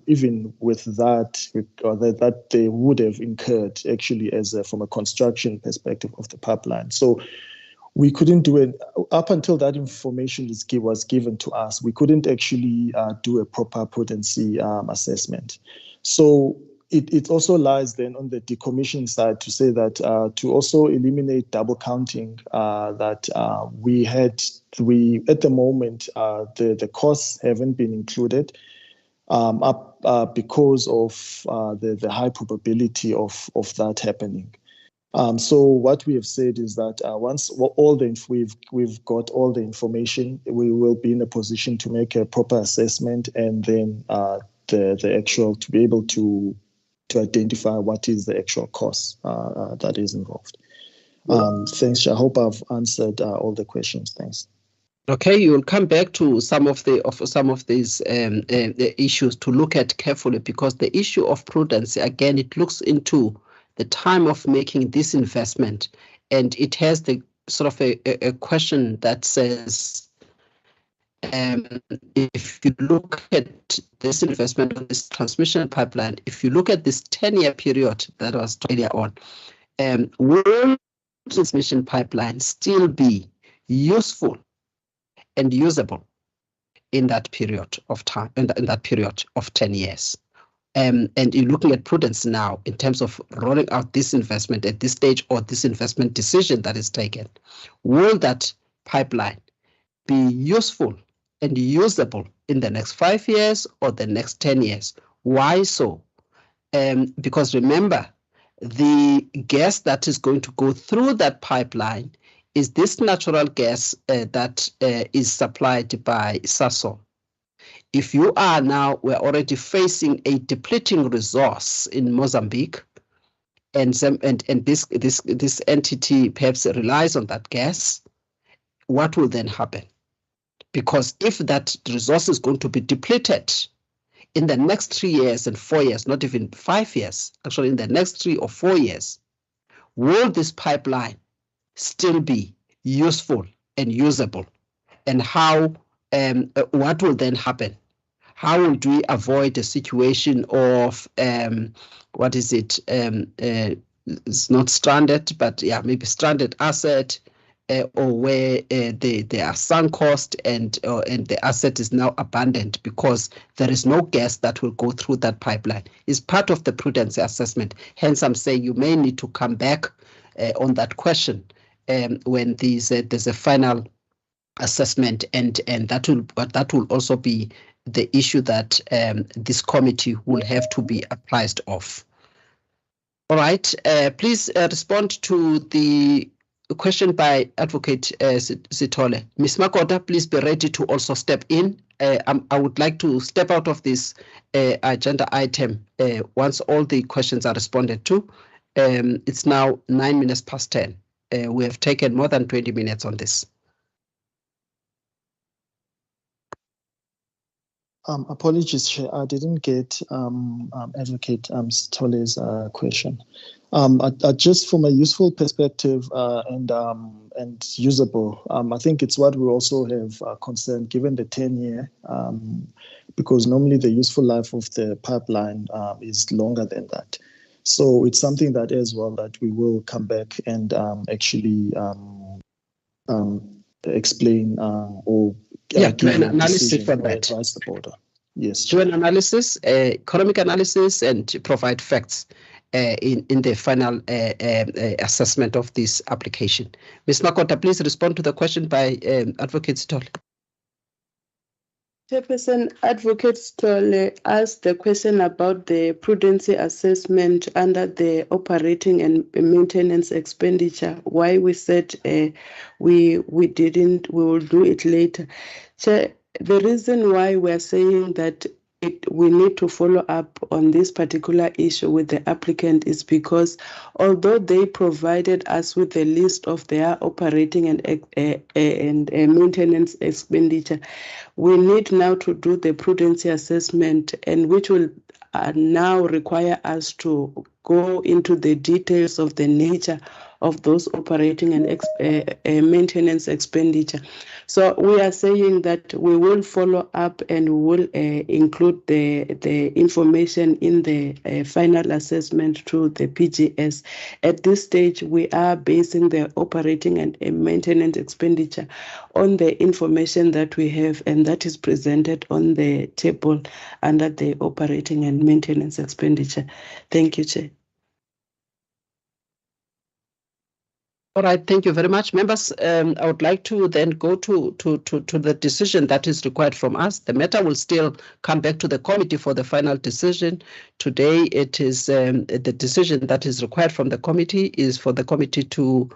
even with that they would have incurred actually from a construction perspective of the pipeline. So we couldn't do it up until that information was given to us. We couldn't actually do a proper prudency assessment. So it also lies then on the decommissioning side to say that to also eliminate double counting, that at the moment the costs haven't been included because of the high probability of that happening. So what we have said is that once we've got all the information, we will be in a position to make a proper assessment, and then the actual to be able to identify what is the actual cost that is involved. Thanks. I hope I've answered all the questions. Thanks. Okay, you will come back to some of these issues to look at carefully, because the issue of prudence, again, it looks into the time of making this investment, and it has the sort of a question that says, if you look at this investment on this transmission pipeline, if you look at this 10-year period that was earlier on, will transmission pipeline still be useful and usable in that period of time, in that period of 10 years? And you're looking at prudence now in terms of rolling out this investment at this stage, or this investment decision that is taken. Will that pipeline be useful and usable in the next 5 years or the next 10 years? Why so? Because remember, the gas that is going to go through that pipeline is this natural gas that is supplied by Sasol. If you are now, we're already facing a depleting resource in Mozambique, and this entity perhaps relies on that gas, what will then happen? Because if that resource is going to be depleted in the next 3 years and 4 years, not even 5 years, actually in the next 3 or 4 years, will this pipeline still be useful and usable? And how? What will then happen? How would we avoid a situation of it's not stranded, but yeah, maybe stranded asset, or where they are sunk cost and the asset is now abandoned because there is no gas that will go through that pipeline? Is part of the prudence assessment. Hence, I'm saying you may need to come back on that question when there's a final assessment, and that will also be the issue that this committee will have to be apprised of. All right, please respond to the question by Advocate Sithole. Ms. Makota, please be ready to also step in. I would like to step out of this agenda item once all the questions are responded to. It's now 9 minutes past 10. We have taken more than 20 minutes on this. Apologies, Chair. I didn't get Advocate Stole's question. Just from a useful perspective and usable, I think it's what we also have concerned, given the 10-year, because normally the useful life of the pipeline is longer than that. So it's something that as well that we will come back and actually explain or do an analysis for that. Advise the board. Yes. Do an analysis, economic analysis, and provide facts in the final assessment of this application. Ms. Makota, please respond to the question by Advocate Stole. Chairperson, Advocate Stolle asked the question about the prudency assessment under the operating and maintenance expenditure. Why we said we will do it later. Chair, the reason why we are saying that we need to follow up on this particular issue with the applicant is because although they provided us with a list of their operating and maintenance expenditure, we need now to do the prudency assessment, and which will now require us to go into the details of the nature of those operating and maintenance expenditure. So we are saying that we will follow up and we will include the information in the final assessment to the PGS. At this stage, we are basing the operating and maintenance expenditure on the information that we have, and that is presented on the table under the operating and maintenance expenditure. Thank you, Chair. All right, thank you very much. Members, I would like to then go to the decision that is required from us. The matter will still come back to the committee for the final decision. Today, it is the decision that is required from the committee is for the committee to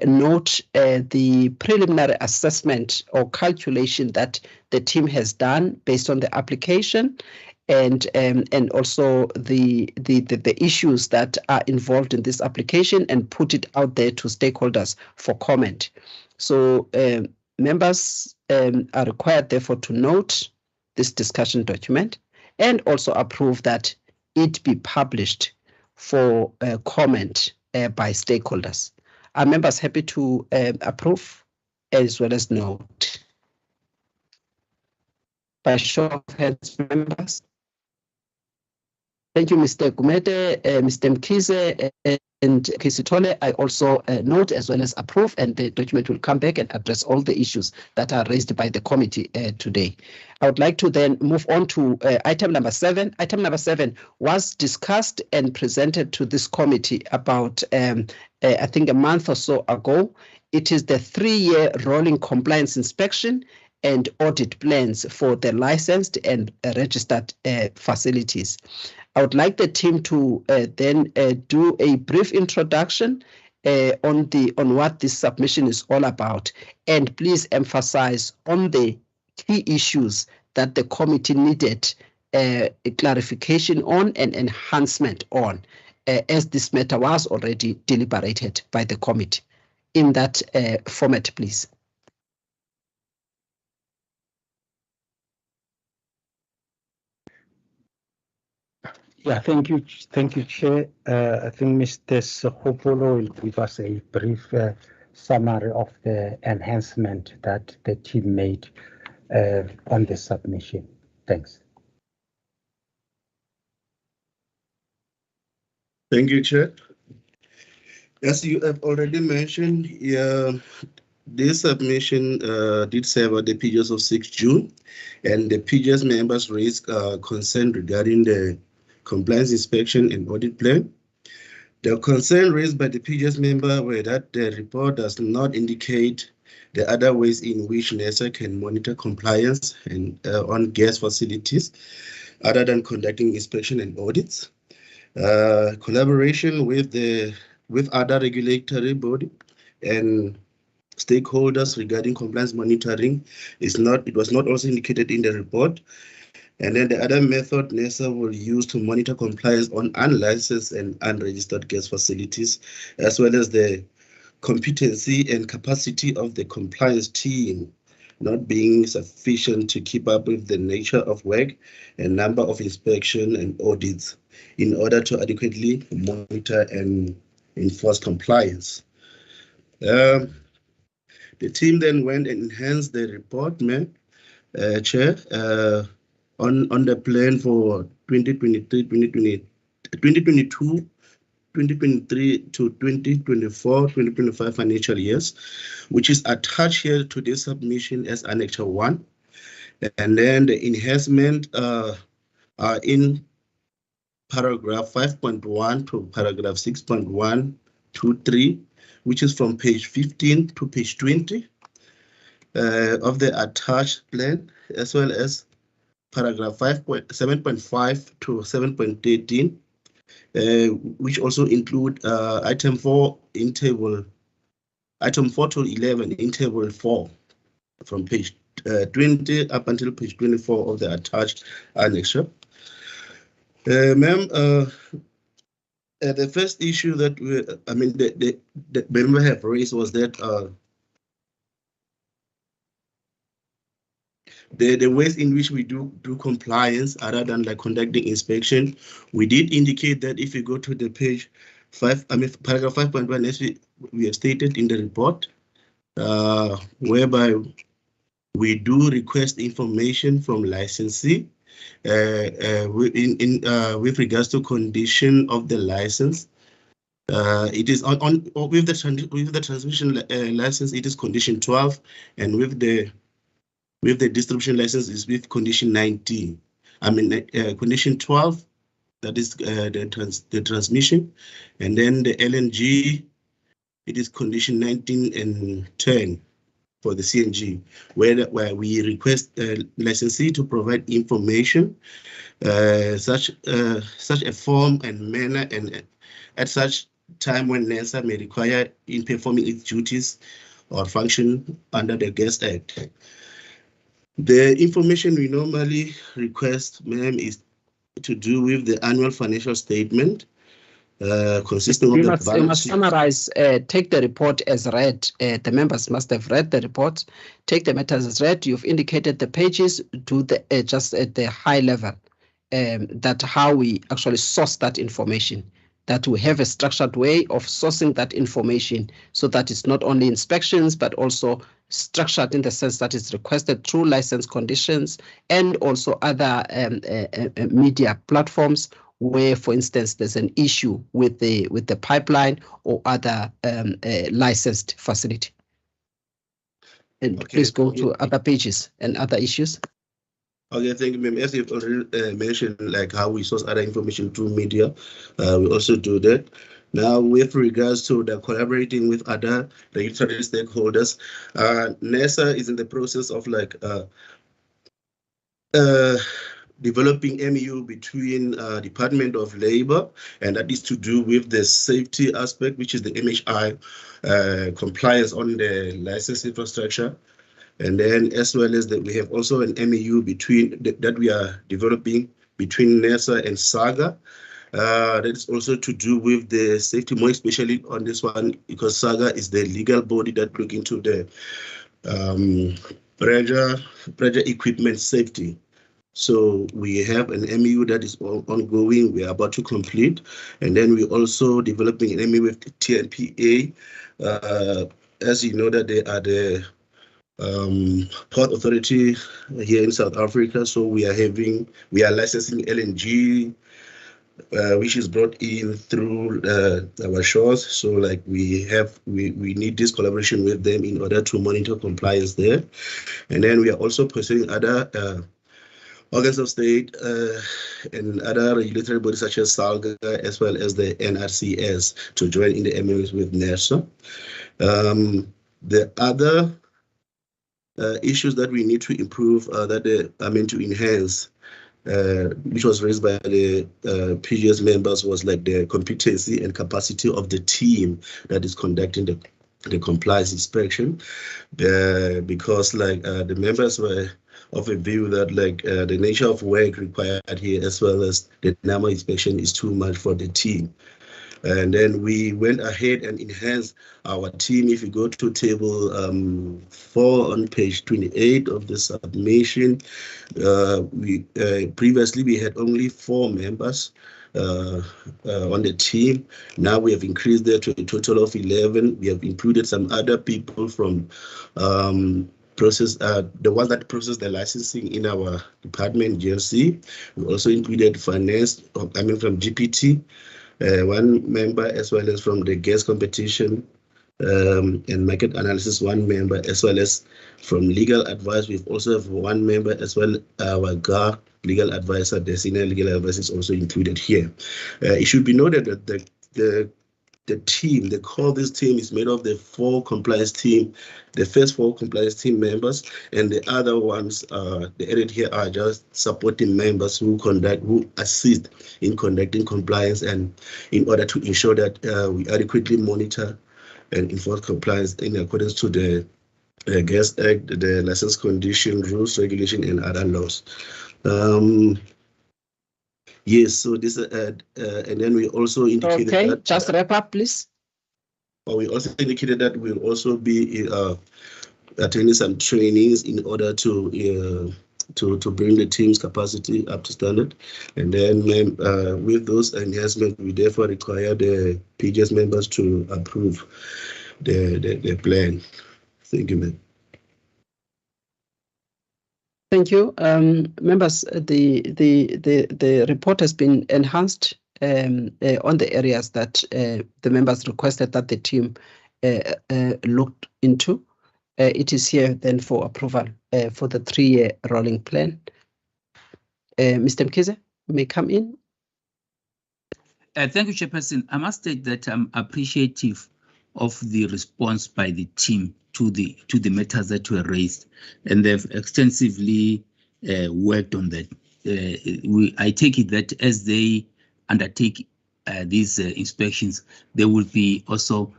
note the preliminary assessment or calculation that the team has done based on the application, and also the issues that are involved in this application, and put it out there to stakeholders for comment. So members are required therefore to note this discussion document and also approve that it be published for comment by stakeholders. Are members happy to approve as well as note? By show of hands, members. Thank you, Mr. Gumede, Mr. Mkhize, and Kisitole. I also note as well as approve, and the document will come back and address all the issues that are raised by the committee today. I would like to then move on to item number 7. Item number 7 was discussed and presented to this committee about, I think, a month or so ago. It is the 3-year rolling compliance inspection and audit plans for the licensed and registered facilities. I would like the team to then do a brief introduction on what this submission is all about, and please emphasize on the key issues that the committee needed a clarification on and enhancement on, as this matter was already deliberated by the committee. In that format, please. Yeah, thank you, Chair. I think Mr. Sekgopolo will give us a brief summary of the enhancement that the team made on the submission. Thanks. Thank you, Chair. As you have already mentioned, this submission did serve at the PGS of 6 June, and the PGS members raised concern regarding the compliance inspection and audit plan. The concern raised by the PGS member were that the report does not indicate the other ways in which NERSA can monitor compliance and on gas facilities other than conducting inspection and audits. Collaboration with other regulatory body and stakeholders regarding compliance monitoring it was not also indicated in the report. And then the other method NERSA will use to monitor compliance on unlicensed and unregistered gas facilities, as well as the competency and capacity of the compliance team not being sufficient to keep up with the nature of work and number of inspection and audits in order to adequately monitor and enforce compliance. The team then went and enhanced the report, Chair, on the plan for 2022, 2023 to 2024-2025 financial years, which is attached here to this submission as Annex 1. And then the enhancement are in paragraph 5.1 to paragraph 6.123, which is from page 15 to page 20 of the attached plan, as well as paragraph 7.5 to 7.13, which also include item 4 in table, item 4 to 11 in table 4, from page 20 up until page 24 of the attached annexure. Ma'am, the first issue that the member have raised was that the ways in which we do compliance, other than like conducting inspection. We did indicate that if you go to the page 5, paragraph 5.1, as we have stated in the report, whereby we do request information from licensee with regards to condition of the license. It is with the transmission license, it is condition 12, and with the distribution license is with condition 19. Condition 12, that is the transmission, and then the LNG, it is condition 19 and 10 for the CNG, where we request licensee to provide information, such a form and manner, and at such time when NERSA may require in performing its duties or function under the Gas Act. The information we normally request, ma'am, is to do with the annual financial statement, consisting of the balance sheet. You must summarize, take the report as read. The members must have read the report. Take the matters as read. You've indicated the pages, do the just at the high level, that how we actually source that information, that we have a structured way of sourcing that information so that it's not only inspections, but also structured in the sense that it's requested through license conditions and also other media platforms where, for instance, there's an issue with the pipeline or other licensed facility. And okay, please go to other pages and other issues. Okay, thank you, ma'am. As you've already mentioned, like how we source other information through media, we also do that. Now, with regards to the collaborating with other regulatory stakeholders, NERSA is in the process of like developing MU between Department of Labor, and that is to do with the safety aspect, which is the MHI compliance on the license infrastructure. And then as well as that, we have also an MU between that we are developing between NERSA and SAGA. That is also to do with the safety, more especially on this one, because SAGA is the legal body that look into the pressure equipment safety. So we have an MU that is ongoing, we are about to complete. And then we're also developing an MU with TNPA. As you know that they are the port authority here in South Africa. So we are licensing LNG, which is brought in through our shores. So like we need this collaboration with them in order to monitor compliance there. And then we are also pursuing other organs of state and other regulatory bodies such as SALGA, as well as the NRCS, to join in the MOUs with NERSA. The other issues that we need to improve, to enhance, which was raised by the PGS members, was like the competency and capacity of the team that is conducting the compliance inspection, because like the members were of a view that like the nature of work required here, as well as the number inspection, is too much for the team. And then we went ahead and enhanced our team. If you go to table 4 on page 28 of the submission, previously we had only 4 members on the team. Now we have increased that to a total of 11. We have included some other people from the one that process the licensing in our department, GLC. We also included finance, from GPT, 1 member, as well as from the gas competition and market analysis, 1 member, as well as from legal advice. We've also have 1 member, as well our GAR legal advisor, the senior legal advisor, is also included here. It should be noted that the team, they call this team, is made of the 4 compliance team, the first 4 compliance team members, and the other ones, the added here, are just supporting members who assist in conducting compliance, and in order to ensure that we adequately monitor and enforce compliance in accordance to the Gas Act, the license condition, rules, regulation, and other laws. Yes, so this, and then we also indicated that. Just wrap up, please. We also indicated that we'll also be attending some trainings in order to bring the team's capacity up to standard. And then with those enhancements, we therefore require the PGS members to approve the plan. Thank you, ma'am. Thank you. Members, the report has been enhanced on the areas that the members requested that the team looked into. It is here then for approval for the 3-year rolling plan. Mr. Mkhize, you may come in. Thank you, Chairperson. I must state that I'm appreciative of the response by the team to the matters that were raised, and they've extensively worked on that. I take it that as they undertake these inspections, they will be also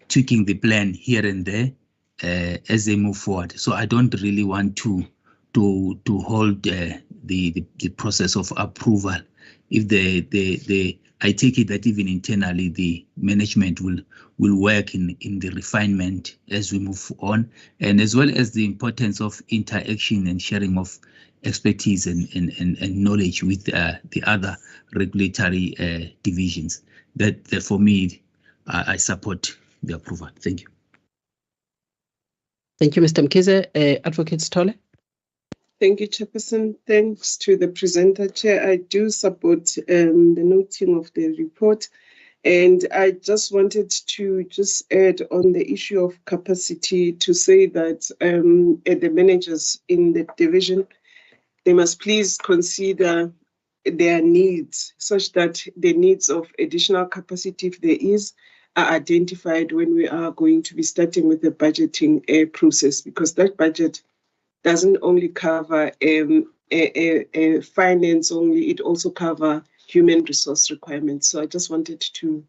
tweaking the plan here and there as they move forward. So I don't really want to hold the process of approval. If I take it that even internally the management will work in the refinement as we move on, and as well as the importance of interaction and sharing of expertise and knowledge with the other regulatory divisions. That for me, I support the approval. Thank you. Thank you, Mr. Mkhize. Advocate Stole. Thank you, Chairperson. Thanks to the presenter, Chair. I do support the noting of the report. And I just wanted to add on the issue of capacity to say that the managers in the division, they must please consider their needs such that the needs of additional capacity, if there is, are identified when we are going to be starting with the budgeting process, because that budget doesn't only cover finance only, it also covers human resource requirements. So I just wanted to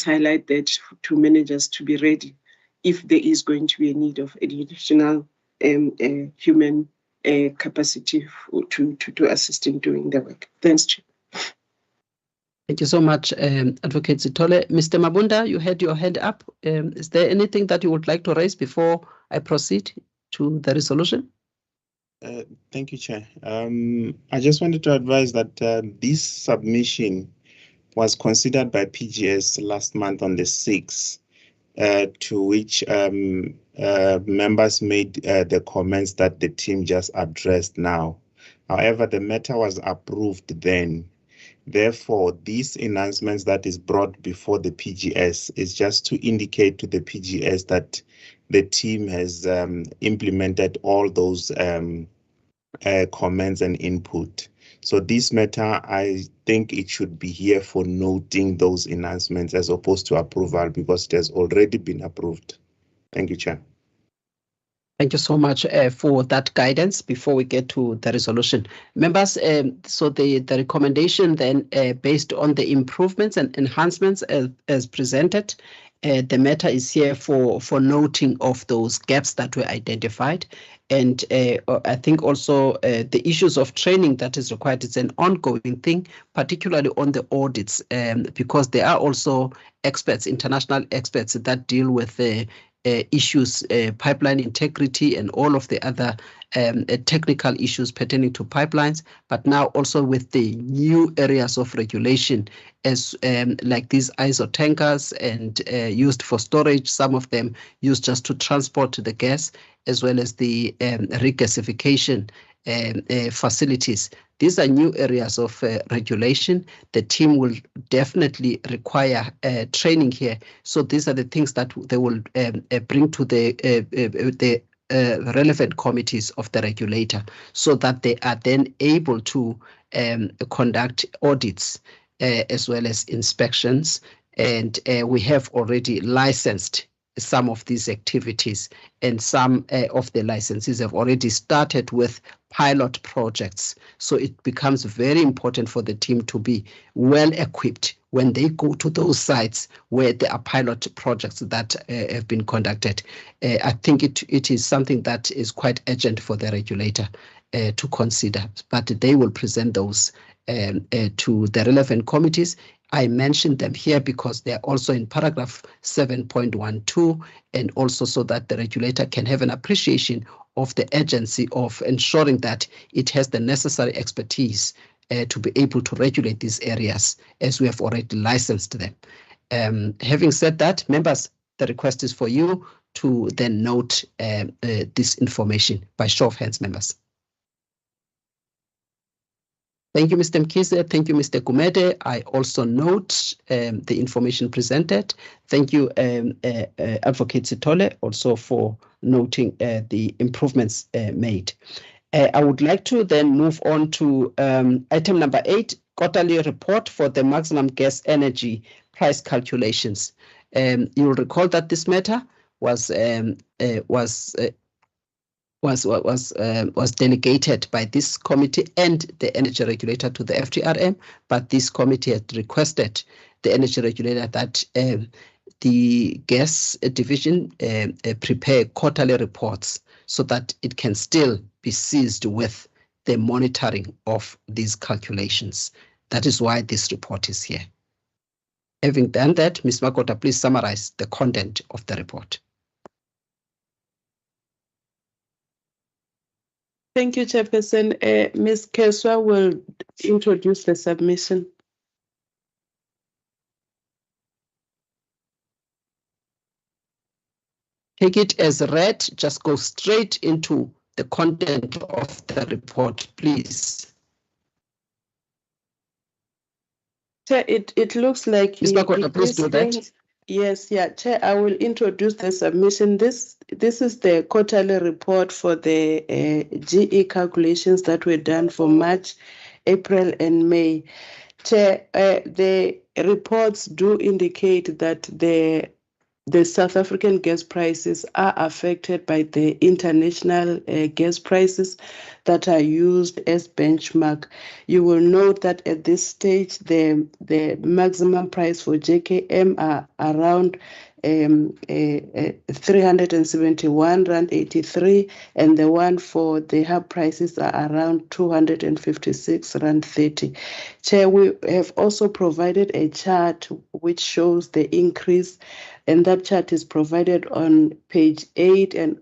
highlight that to managers to be ready if there is going to be a need of additional human capacity to assist in doing the work. Thanks, Chair. Thank you so much, Advocate Sithole. Mr. Mabunda, you had your hand up. Is there anything that you would like to raise before I proceed to the resolution? Thank you, Chair. I just wanted to advise that this submission was considered by PGS last month on the 6th, to which members made the comments that the team just addressed now. However, the matter was approved then. Therefore, these enhancements that is brought before the PGS is just to indicate to the PGS that the team has implemented all those comments and input. So this matter, I think it should be here for noting those enhancements as opposed to approval, because it has already been approved. Thank you, Chair. Thank you so much for that guidance before we get to the resolution. Members, so the recommendation then based on the improvements and enhancements as presented, the matter is here for noting of those gaps that were identified. And I think also the issues of training that is required is an ongoing thing, particularly on the audits, because there are also experts, international experts that deal with issues, pipeline integrity and all of the other technical issues pertaining to pipelines, but now also with the new areas of regulation as like these ISO tankers and used for storage, some of them used just to transport the gas, as well as the regasification facilities. These are new areas of regulation. The team will definitely require training here. So these are the things that they will bring to the relevant committees of the regulator, so that they are then able to conduct audits as well as inspections. And we have already licensed some of these activities, and some of the licenses have already started with pilot projects. So it becomes very important for the team to be well equipped when they go to those sites where there are pilot projects that have been conducted. I think it is something that is quite urgent for the regulator to consider, but they will present those to the relevant committees. I mentioned them here because they're also in paragraph 7.12, and also so that the regulator can have an appreciation of the urgency of ensuring that it has the necessary expertise to be able to regulate these areas, as we have already licensed them. Having said that, members, the request is for you to then note this information by show of hands, members. Thank you, Mr. Mkhize. Thank you, Mr. Gumede. I also note the information presented. Thank you, Advocate Sithole, also for noting the improvements made. I would like to then move on to item number 8, quarterly report for the maximum gas energy price calculations. You'll recall that this matter was delegated by this committee and the energy regulator to the FTRM, but this committee had requested the energy regulator that the gas division prepare quarterly reports so that it can still be seized with the monitoring of these calculations. That is why this report is here. Having done that, Ms. Makota, please summarize the content of the report. Thank you, Chairperson. Ms. Keswa will introduce the submission. Take it as read, just go straight into the content of the report, please. Chair, it looks like Ms. Makota, please do that. Yes, yeah, Chair, I will introduce the submission. This is the quarterly report for the GE calculations that were done for March, April, and May. Chair, the reports do indicate that the South African gas prices are affected by the international gas prices that are used as benchmark. You will note that at this stage, the maximum price for JKM are around 371 Rand 83, and the one for the hub prices are around 256 Rand 30. Chair, we have also provided a chart which shows the increase, and that chart is provided on page 8 and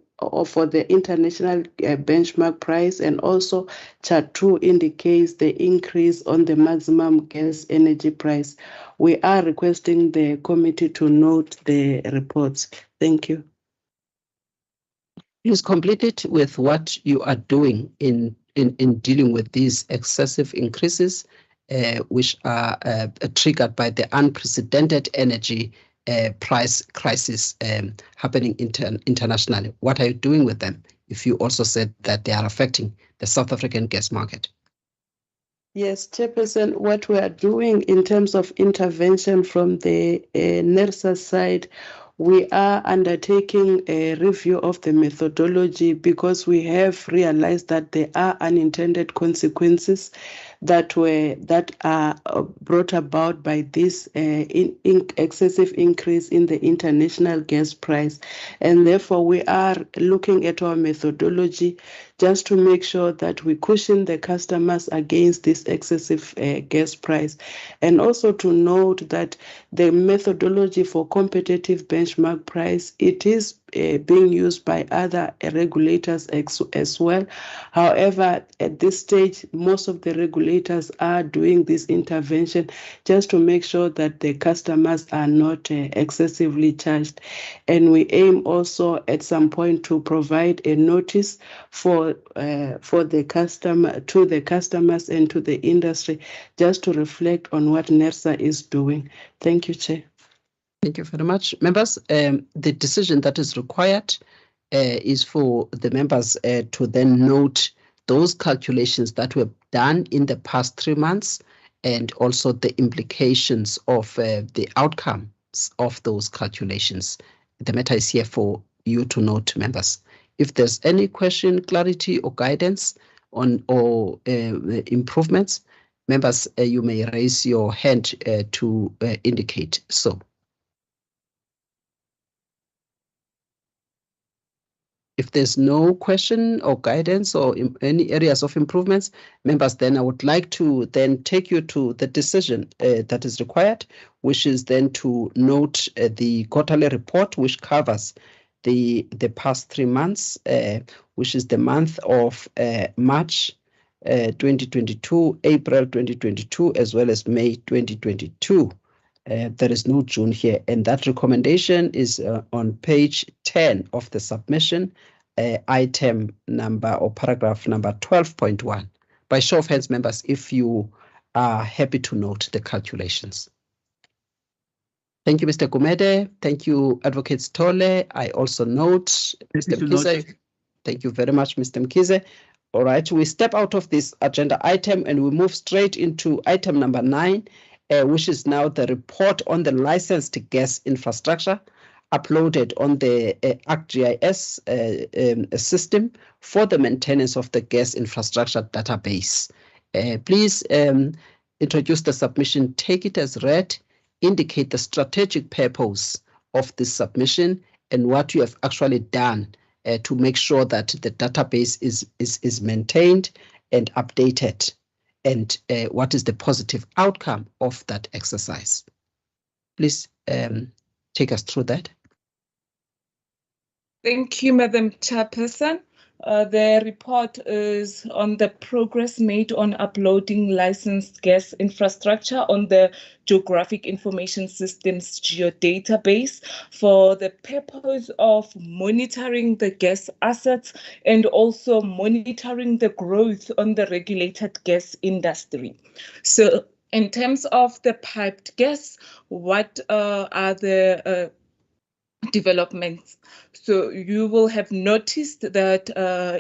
for the international benchmark price, and also chart 2 indicates the increase on the maximum gas energy price. We are requesting the committee to note the reports. Thank you. Please complete it with what you are doing in dealing with these excessive increases, which are triggered by the unprecedented energy price crisis happening internationally. What are you doing with them, if you also said that they are affecting the South African gas market? Yes, Chairperson, what we are doing in terms of intervention from the NERSA side, we are undertaking a review of the methodology because we have realized that there are unintended consequences that are brought about by this excessive increase in the international gas price. And therefore, we are looking at our methodology just to make sure that we cushion the customers against this excessive gas price. And also to note that the methodology for competitive benchmark price, it is being used by other regulators as well. However, at this stage, most of the regulators are doing this intervention just to make sure that the customers are not excessively charged. And we aim also at some point to provide a notice for the customer, to the customers and to the industry, just to reflect on what NERSA is doing. Thank you, Chair. Thank you very much. Members, the decision that is required is for the members to then note those calculations that were done in the past 3 months and also the implications of the outcomes of those calculations. The matter is here for you to note, members. If there's any question, clarity, or guidance on or improvements, members, you may raise your hand to indicate so. If there's no question or guidance or any areas of improvements, members, then I would like to then take you to the decision that is required, which is then to note the quarterly report, which covers the past 3 months, which is the month of March 2022, April 2022, as well as May 2022. There is no June here, and that recommendation is on page 10 of the submission, item number or paragraph number 12.1. By show of hands, members, if you are happy to note the calculations. Thank you, Mr. Gumede. Thank you, Advocate Stole. I also note, Mr. Mkize. Thank you very much, Mr. Mkize. All right, we step out of this agenda item and we move straight into item number 9, which is now the report on the licensed gas infrastructure uploaded on the ArcGIS system for the maintenance of the gas infrastructure database. Please introduce the submission, take it as read, indicate the strategic purpose of this submission and what you have actually done to make sure that the database is maintained and updated, and what is the positive outcome of that exercise. Please take us through that. Thank you, Madam Chairperson. The report is on the progress made on uploading licensed gas infrastructure on the Geographic Information Systems geodatabase for the purpose of monitoring the gas assets and also monitoring the growth on the regulated gas industry. So in terms of the piped gas, what are the developments? So you will have noticed that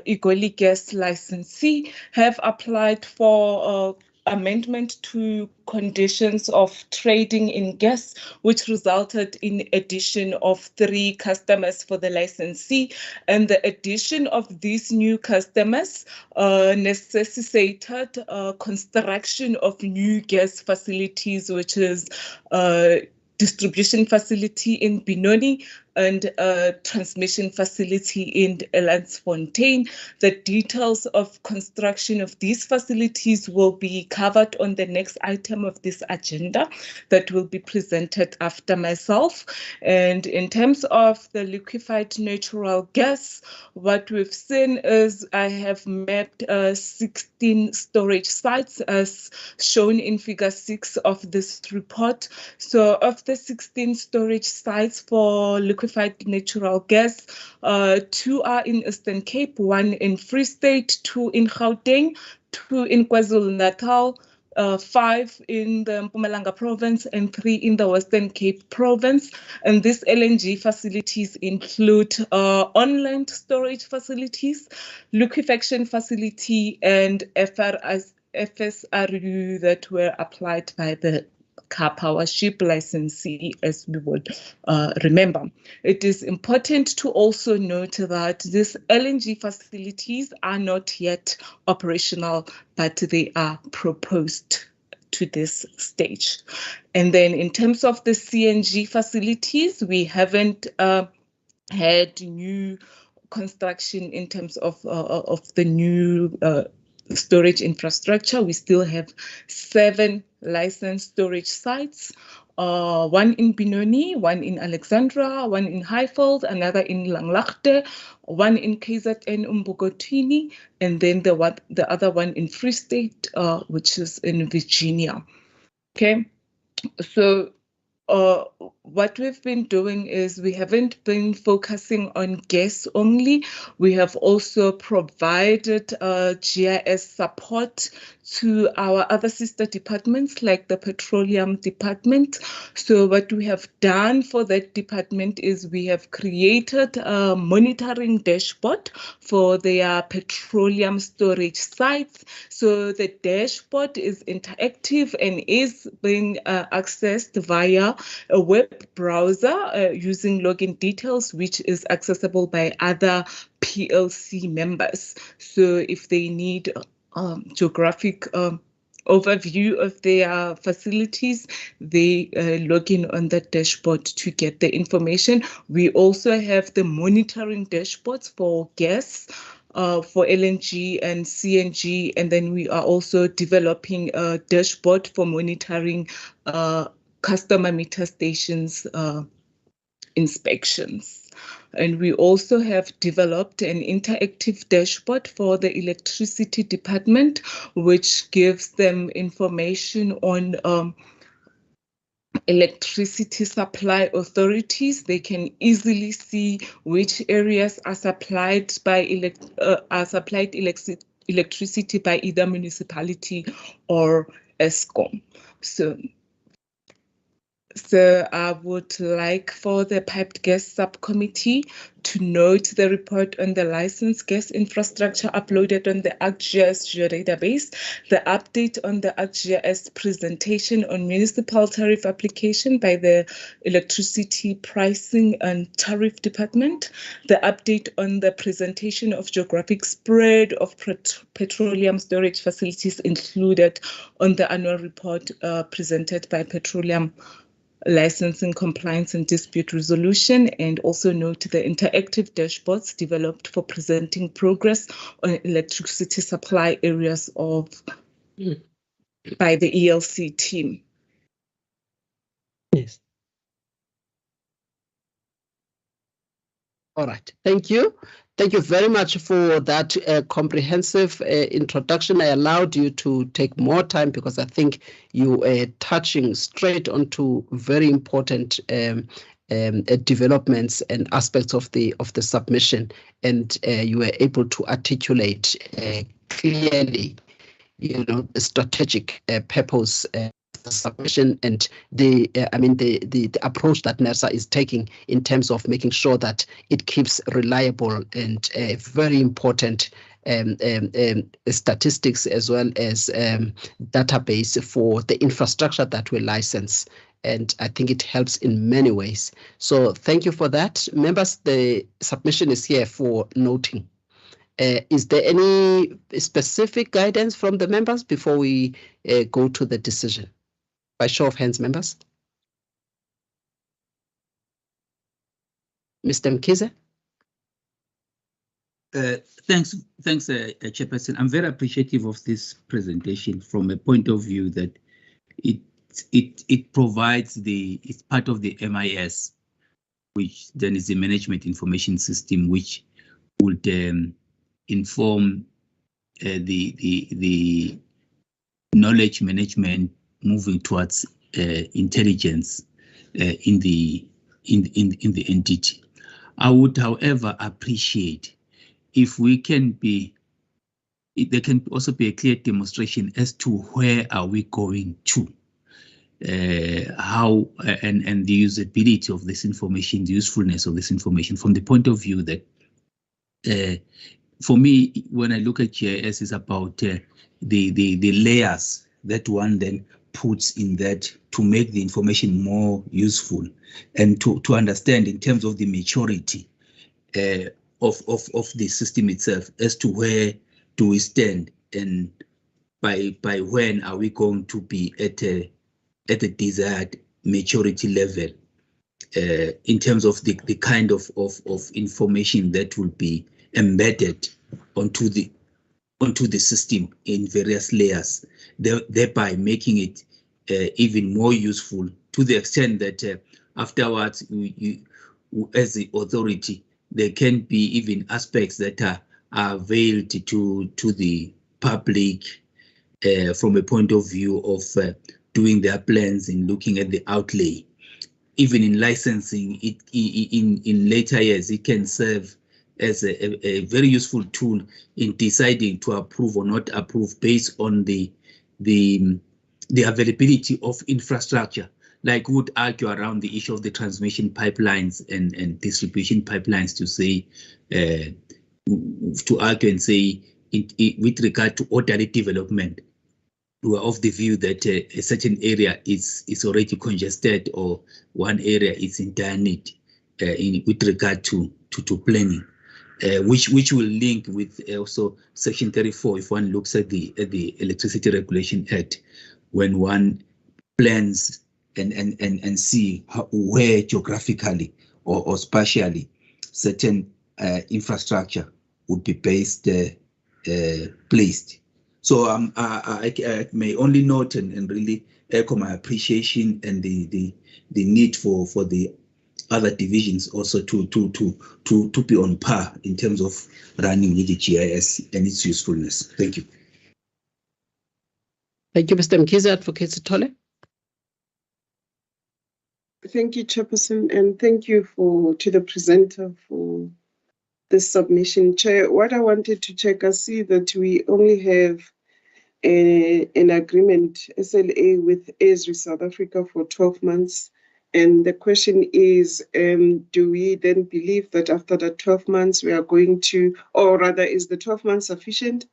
Igoli Gas licensee have applied for amendment to conditions of trading in gas, which resulted in addition of 3 customers for the licensee. And the addition of these new customers necessitated construction of new gas facilities, which is distribution facility in Benoni and a transmission facility in Elandsfontein. The details of construction of these facilities will be covered on the next item of this agenda that will be presented after myself. And in terms of the liquefied natural gas, what we've seen is I have mapped 16 storage sites as shown in figure 6 of this report. So of the 16 storage sites for liquefied natural gas, 2 are in Eastern Cape, 1 in Free State, 2 in Gauteng, 2 in KwaZulu-Natal, 5 in the Mpumalanga province and 3 in the Western Cape province. And these LNG facilities include on-land storage facilities, liquefaction facility, and FSRU that were applied by the car power ship licensee, as we would remember. It is important to also note that these LNG facilities are not yet operational, but they are proposed to this stage. And then in terms of the CNG facilities, we haven't had new construction in terms of the new storage infrastructure. We still have 7 licensed storage sites, one in Benoni, one in Alexandra, one in Highveld, another in Langlaagte, one in KZN Umbogotini, and then the other one in Free State, which is in Virginia. Okay, so what we've been doing is we haven't been focusing on gas only. We have also provided GIS support to our other sister departments like the petroleum department. So what we have done for that department is we have created a monitoring dashboard for their petroleum storage sites. So the dashboard is interactive and is being accessed via a web browser using login details, which is accessible by other PLC members. So if they need geographic overview of their facilities, they log in on the dashboard to get the information. We also have the monitoring dashboards for gas, for LNG and CNG, and then we are also developing a dashboard for monitoring customer meter stations inspections. And we also have developed an interactive dashboard for the electricity department, which gives them information on electricity supply authorities. They can easily see which areas are supplied by electricity by either municipality or ESCOM. So I would like for the piped gas subcommittee to note the report on the licensed gas infrastructure uploaded on the ArcGIS geodatabase, the update on the ArcGIS presentation on municipal tariff application by the Electricity Pricing and Tariff Department, the update on the presentation of geographic spread of petroleum storage facilities included on the annual report presented by Petroleum Licensing, Compliance and Dispute Resolution, and also note the interactive dashboards developed for presenting progress on electricity supply areas by the ELC team. Yes. All right, thank you. Thank you very much for that comprehensive introduction. I allowed you to take more time because I think you are touching straight onto very important developments and aspects of the submission, and you were able to articulate clearly, the strategic purpose. Submission and the approach that NERSA is taking in terms of making sure that it keeps reliable and very important statistics as well as database for the infrastructure that we license. And I think it helps in many ways. So thank you for that. Members, the submission is here for noting. Is there any specific guidance from the members before we go to the decision? By show of hands, members. Mr. Mkize. Thanks, Chairperson. I'm very appreciative of this presentation from a point of view that it provides it's part of the MIS, which then is the Management Information System, which would inform the knowledge management moving towards intelligence in the entity. I would, however, appreciate if we can there can also be a clear demonstration as to where are we going to, how and the usability of this information, the usefulness of this information from the point of view that for me, when I look at GIS, it's about the layers that one then puts in that to make the information more useful and to understand in terms of the maturity of the system itself as to where do we stand and by when are we going to be at a desired maturity level in terms of the kind of information that will be embedded onto the system in various layers, thereby making it even more useful to the extent that afterwards, as the authority, there can be even aspects that are veiled to the public from a point of view of doing their plans and looking at the outlay. Even in licensing, in later years, it can serve as a very useful tool in deciding to approve or not approve based on the availability of infrastructure. Like would argue around the issue of the transmission pipelines and distribution pipelines to say, to argue and say, with regard to orderly development, we are of the view that a certain area is already congested or one area is in dire need with regard to planning, which will link with also Section 34 if one looks at the Electricity Regulation Act, when one plans and see where geographically or spatially certain infrastructure would be placed. So I may only note and really echo my appreciation and the need for the other divisions also to be on par in terms of running with the GIS and its usefulness. Thank you. Thank you, Mr. Mkhize. Advocate Sithole. Thank you, Chairperson, and thank you to the presenter for this submission. Chair, what I wanted to check, I see that we only have an agreement, SLA, with Esri South Africa for 12 months. And the question is, do we then believe that after the 12 months we are going to, or rather is the 12 months sufficient?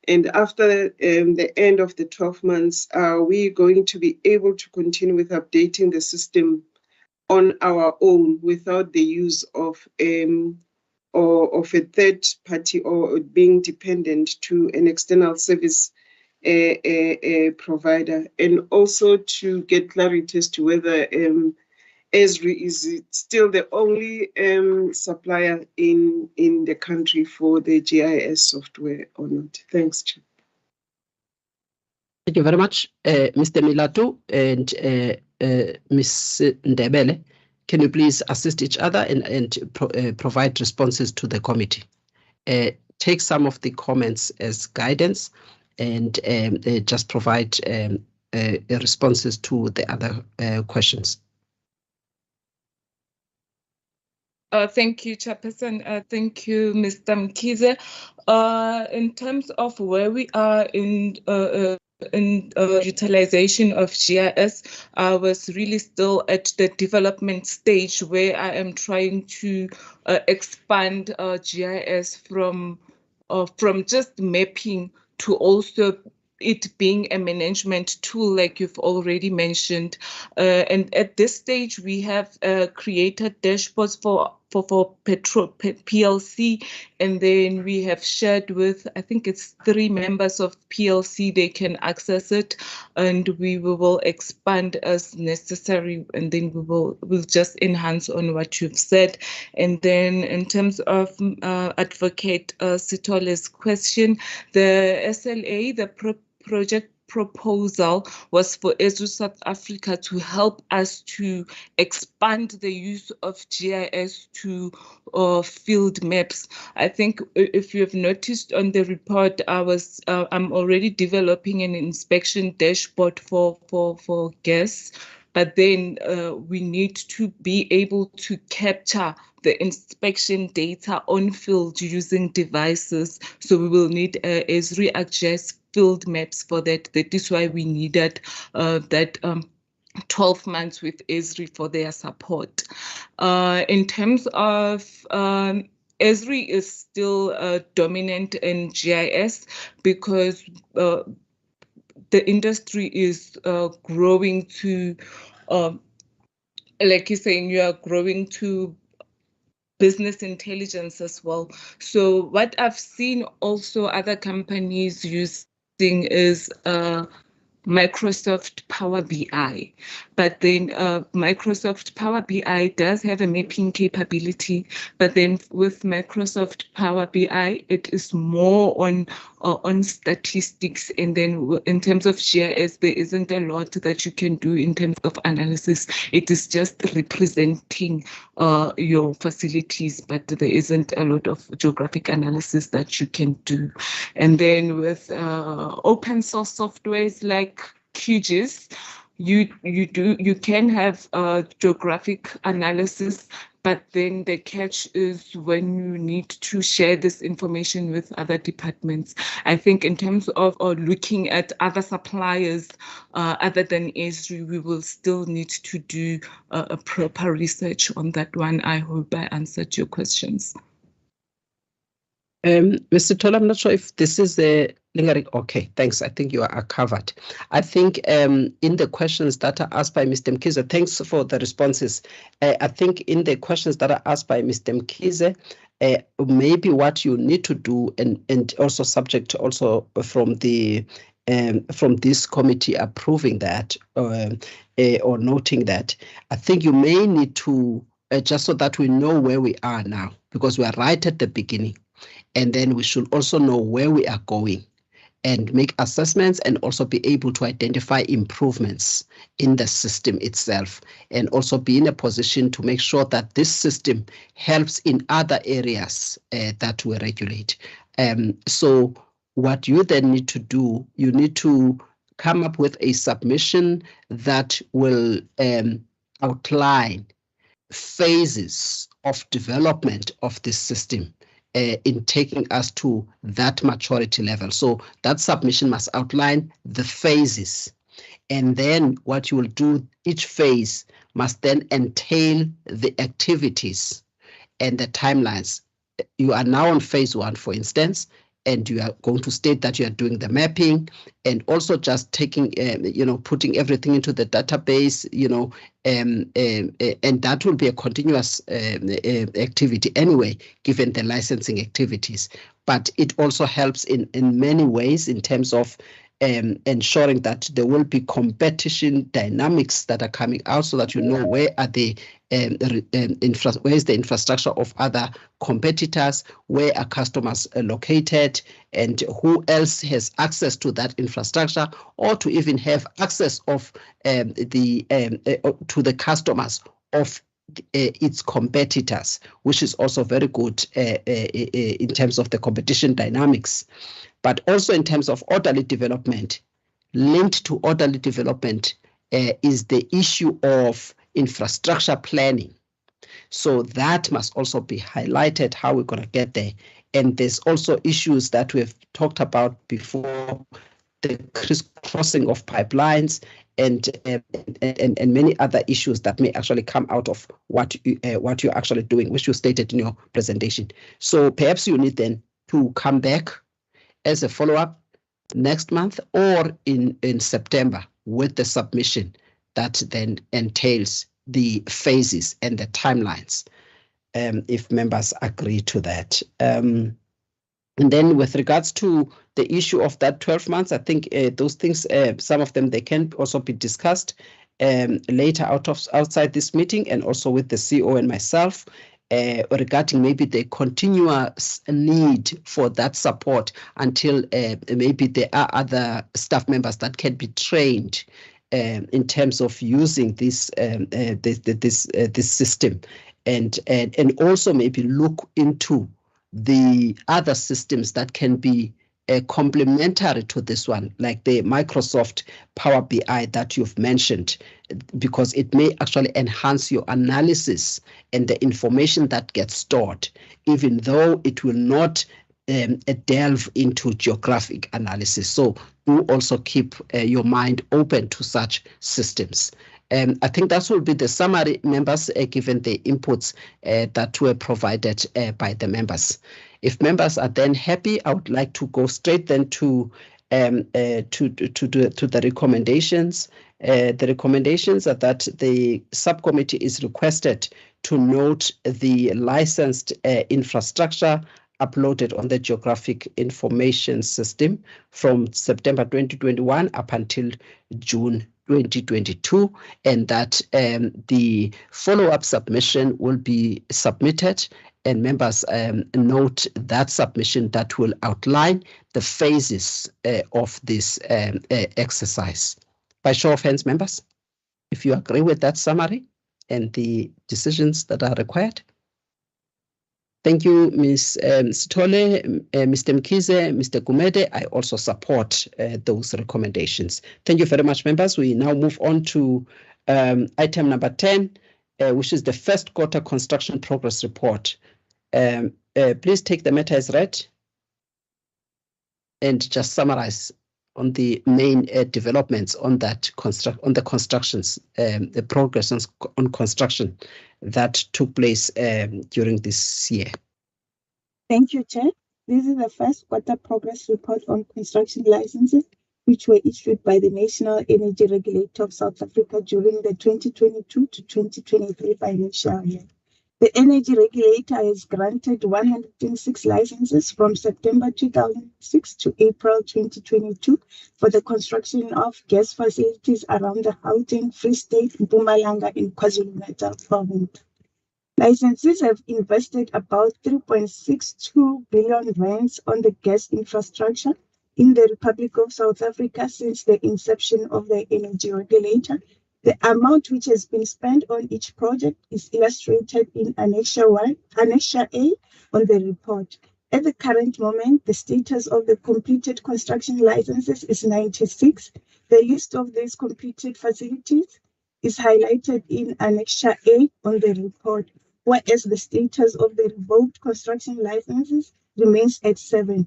And after the end of the 12 months, are we going to be able to continue with updating the system on our own without the use of or of a third party or being dependent to an external service provider? And also to get clarity as to whether Esri is still the only supplier in the country for the GIS software or not. Thanks, Chair. Thank you very much, Mr. Milatu and Ms. Ndebele. Can you please assist each other and provide responses to the committee? Take some of the comments as guidance and just provide responses to the other questions. Thank you, Chairperson. Thank you, Mr. Mkhize. In terms of where we are in utilization of GIS, I was really still at the development stage where I am trying to expand GIS from just mapping to also it being a management tool, like you've already mentioned. And at this stage, we have created dashboards for Petro PLC, and then we have shared with, I think it's 3 members of PLC, they can access it, and we will expand as necessary, and then we'll just enhance on what you've said. And then in terms of Advocate Sithole's question, the SLA, the project proposal was for Esri South Africa to help us to expand the use of GIS to field maps. I think if you have noticed on the report, I'm already developing an inspection dashboard for gas, but then we need to be able to capture the inspection data on field using devices. So we will need Esri ArcGIS field maps for that. That is why we needed that 12 months with Esri for their support. In terms of Esri is still dominant in GIS because the industry is growing to, like you're saying, you are growing to business intelligence as well. So what I've seen also other companies using is Microsoft Power BI, but then Microsoft Power BI does have a mapping capability, but then with Microsoft Power BI, it is more on statistics, and then in terms of GIS, there isn't a lot that you can do in terms of analysis. It is just representing your facilities, but there isn't a lot of geographic analysis that you can do. And then with open source softwares like QGIS, you can have geographic analysis, but then the catch is when you need to share this information with other departments. I think in terms of looking at other suppliers other than Esri, we will still need to do a proper research on that one. I hope I answered your questions. Mr. Tola, I'm not sure if this is a lingering. Okay, thanks. I think you are covered. I think in the questions that are asked by Mr. Mkize, thanks for the responses. I think in the questions that are asked by Mr. Mkize, maybe what you need to do, and also subject also from the from this committee approving that or noting that, I think you may need to just so that we know where we are now, because we are right at the beginning. And then we should also know where we are going and make assessments, and also be able to identify improvements in the system itself, and also be in a position to make sure that this system helps in other areas that we regulate. So what you then need to do, you need to come up with a submission that will outline phases of development of this system in taking us to that maturity level. So that submission must outline the phases. And then what you will do, each phase must then entail the activities and the timelines. You are now on phase 1, for instance, and you are going to state that you are doing the mapping, and also just taking, putting everything into the database, and that will be a continuous activity anyway, given the licensing activities. But it also helps in many ways in terms of ensuring that there will be competition dynamics that are coming out, so that you know where are the where is the infrastructure of other competitors, where are customers located, and who else has access to that infrastructure, or to even have access of to the customers of its competitors, which is also very good in terms of the competition dynamics. But also in terms of orderly development, linked to orderly development is the issue of infrastructure planning. So that must also be highlighted, how we're going to get there. And there's also issues that we've talked about before, the crisscrossing of pipelines and many other issues that may actually come out of what you're actually doing, which you stated in your presentation. So perhaps you need then to come back as a follow-up next month or in September with the submission that then entails the phases and the timelines, if members agree to that. And then with regards to the issue of that 12 months, I think those things, some of them, they can also be discussed later outside this meeting, and also with the CEO and myself, regarding maybe the continuous need for that support until maybe there are other staff members that can be trained in terms of using this this system, and also maybe look into the other systems that can be complementary to this one, like the Microsoft Power BI that you've mentioned, because it may actually enhance your analysis and the information that gets stored, even though it will not delve into geographic analysis. So do also keep your mind open to such systems. I think that will be the summary, members, given the inputs that were provided by the members. If members are then happy, I would like to go straight then to the recommendations. The recommendations are that the subcommittee is requested to note the licensed infrastructure uploaded on the Geographic Information System from September 2021 up until June 2022, and that the follow-up submission will be submitted, and members note that submission that will outline the phases of this exercise. By show of hands, members, if you agree with that summary and the decisions that are required. Thank you, Ms. Sithole, Mr. Mkhize, Mr. Gumede. I also support those recommendations. Thank you very much, members. We now move on to item number 10, which is the first quarter construction progress report. Please take the matter as read and just summarize on the main developments on that constructions, the progress on construction that took place during this year. Thank you, Chair. This is the first quarter progress report on construction licenses, which were issued by the National Energy Regulator of South Africa during the 2022 to 2023 financial year. The Energy Regulator has granted 106 licenses from September 2006 to April 2022 for the construction of gas facilities around the Gauteng, Free State, Mpumalanga, and KwaZulu-Natal province. Licenses have invested about 3.62 billion rands on the gas infrastructure in the Republic of South Africa since the inception of the Energy Regulator. The amount which has been spent on each project is illustrated in Annexure A on the report. At the current moment, the status of the completed construction licenses is 96. The list of these completed facilities is highlighted in Annexure A on the report, whereas the status of the revoked construction licenses remains at 7.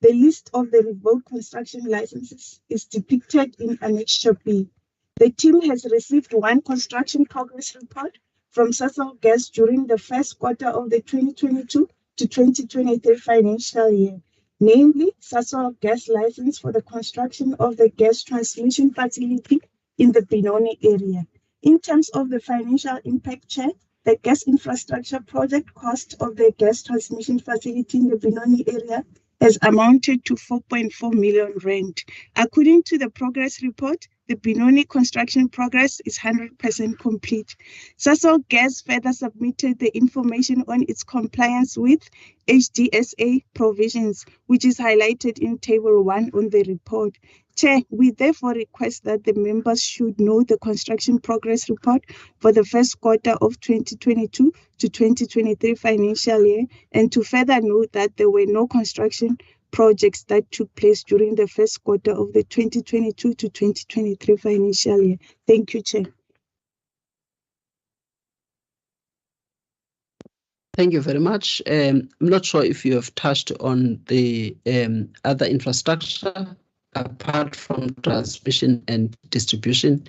The list of the revoked construction licenses is depicted in Annexure B. The team has received one construction progress report from Sasol Gas during the first quarter of the 2022 to 2023 financial year, namely Sasol Gas license for the construction of the gas transmission facility in the Benoni area. In terms of the financial impact, Chair, the gas infrastructure project cost of the gas transmission facility in the Benoni area has amounted to 4.4 million rand. According to the progress report, the Benoni construction progress is 100% complete. Sasol Gas further submitted the information on its compliance with HDSA provisions, which is highlighted in Table 1 on the report. Chair, we therefore request that the members should know the construction progress report for the first quarter of 2022 to 2023 financial year, and to further note that there were no construction projects that took place during the first quarter of the 2022 to 2023 financial year. Thank you, Chair. Thank you very much. I'm not sure if you have touched on the other infrastructure apart from transmission and distribution.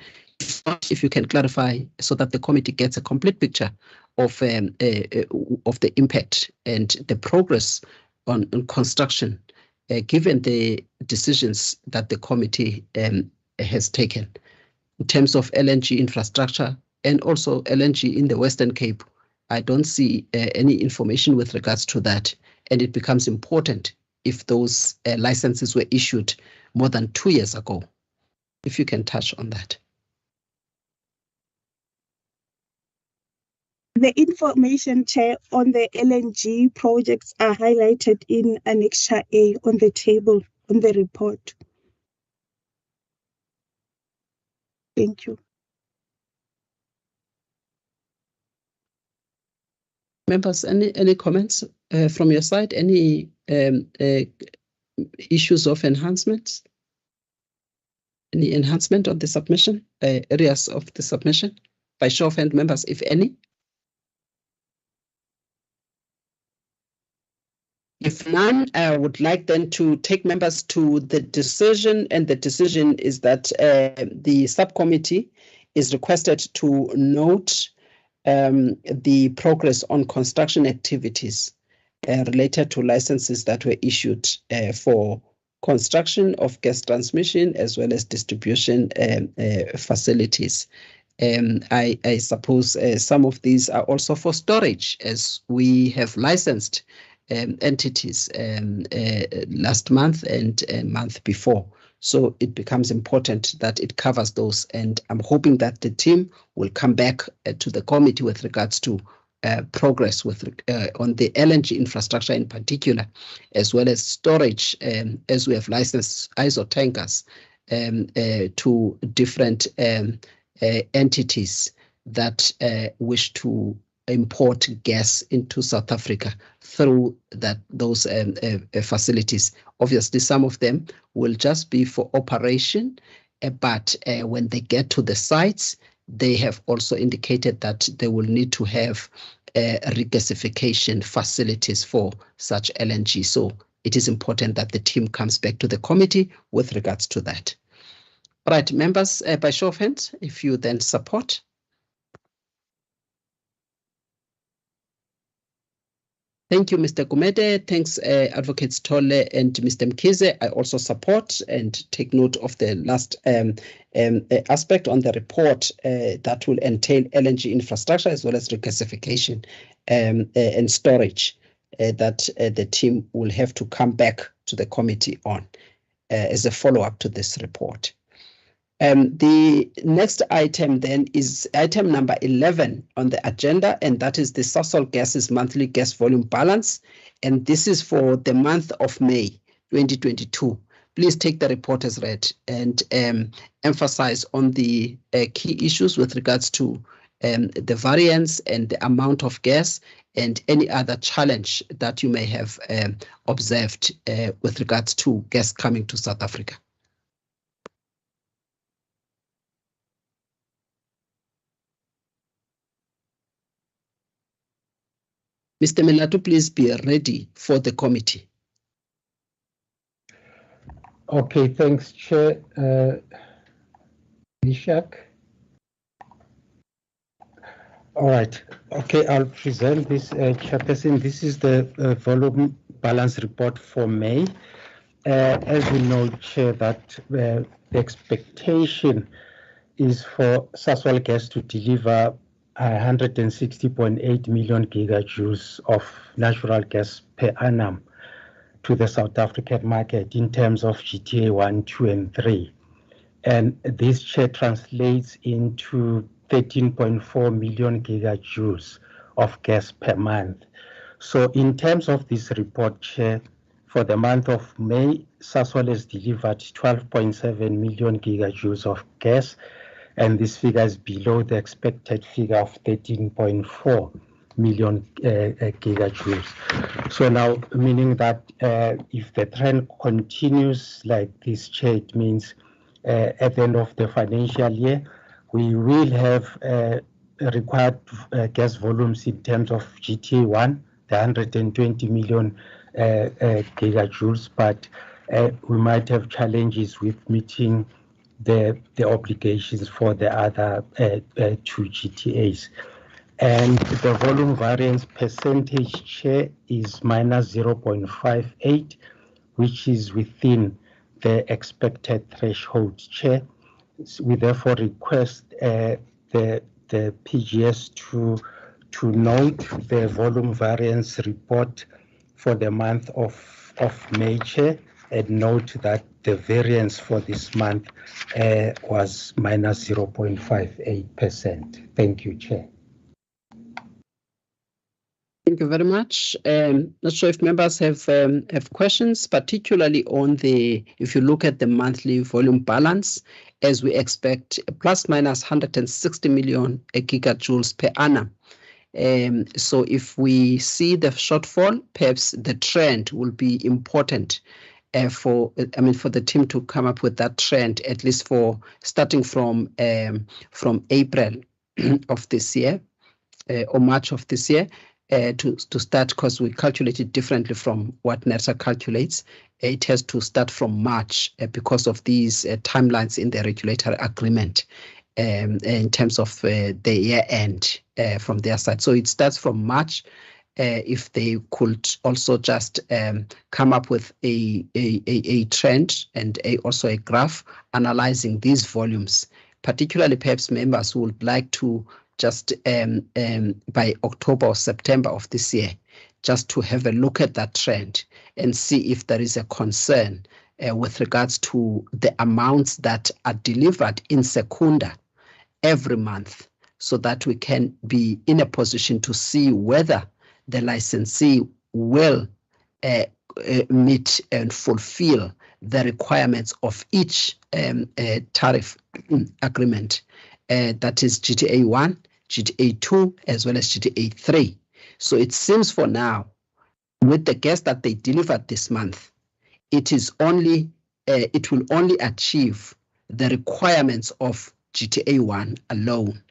If you can clarify so that the committee gets a complete picture of the impact and the progress on construction, given the decisions that the committee has taken in terms of LNG infrastructure and also LNG in the Western Cape. I don't see any information with regards to that, and it becomes important if those licenses were issued more than 2 years ago. If you can touch on that. The information, Chair, on the LNG projects are highlighted in Annexure A on the table on the report. Thank you. Members, any comments from your side? Any issues of enhancements? Any enhancement on the submission, areas of the submission? By show of hand, members, if any. If none, I would like then to take members to the decision, and the decision is that the subcommittee is requested to note the progress on construction activities related to licenses that were issued for construction of gas transmission as well as distribution facilities. I suppose some of these are also for storage, as we have licensed entities last month and a month before. So it becomes important that it covers those. And I'm hoping that the team will come back to the committee with regards to progress with on the LNG infrastructure in particular, as well as storage, as we have licensed ISO tankers to different entities that wish to import gas into South Africa through those facilities. Obviously, some of them will just be for operation, but when they get to the sites, they have also indicated that they will need to have regasification facilities for such LNG. So it is important that the team comes back to the committee with regards to that. All right, members, by show of hands, if you then support. Thank you, Mr. Gumede. Thanks, Advocates Tolle and Mr. Mkhize. I also support and take note of the last aspect on the report that will entail LNG infrastructure as well as regasification and storage that the team will have to come back to the committee on as a follow-up to this report. The next item then is item number 11 on the agenda, and that is the Sasol Gas's monthly gas volume balance. And this is for the month of May 2022. Please take the report as read and emphasize on the key issues with regards to the variance and the amount of gas and any other challenge that you may have observed with regards to gas coming to South Africa. Mr. Melatu, please be ready for the committee. Okay, thanks, Chair. Ishak. All right. Okay, I'll present this, Chairperson. This is the volume balance report for May. As you know, Chair, that the expectation is for Sasol Gas to deliver 160.8 million gigajoules of natural gas per annum to the South African market in terms of GTA 1, 2, and 3. And this, Chair, translates into 13.4 million gigajoules of gas per month. So in terms of this report, Chair, for the month of May, Sasol has delivered 12.7 million gigajoules of gas, and this figure is below the expected figure of 13.4 million gigajoules. So now, meaning that if the trend continues like this, Chair, it means at the end of the financial year, we will have required gas volumes in terms of GTA 1, the 120 million gigajoules, but we might have challenges with meeting the obligations for the other two GTAs. And the volume variance percentage, Chair, is minus 0.58, which is within the expected threshold, Chair. We therefore request the PGS to note the volume variance report for the month of May, Chair, and note that the variance for this month was minus 0.58%. Thank you, Chair. Thank you very much. Not sure if members have questions, particularly on if you look at the monthly volume balance, as we expect plus minus 160 million gigajoules per annum. So if we see the shortfall, perhaps the trend will be important for the team to come up with that trend, at least for starting from April of this year or March of this year. To start, because we calculate it differently from what NERSA calculates. It has to start from March because of these timelines in the regulatory agreement in terms of the year end from their side. So it starts from March if they could also just come up with a trend and also a graph analyzing these volumes, particularly perhaps members who would like to just by October or September of this year, just to have a look at that trend and see if there is a concern with regards to the amounts that are delivered in secunda every month, so that we can be in a position to see whether the licensee will meet and fulfill the requirements of each tariff agreement, that is GTA 1, GTA 2, as well as GTA 3. So it seems for now, with the gas that they delivered this month, it will only achieve the requirements of GTA 1 alone.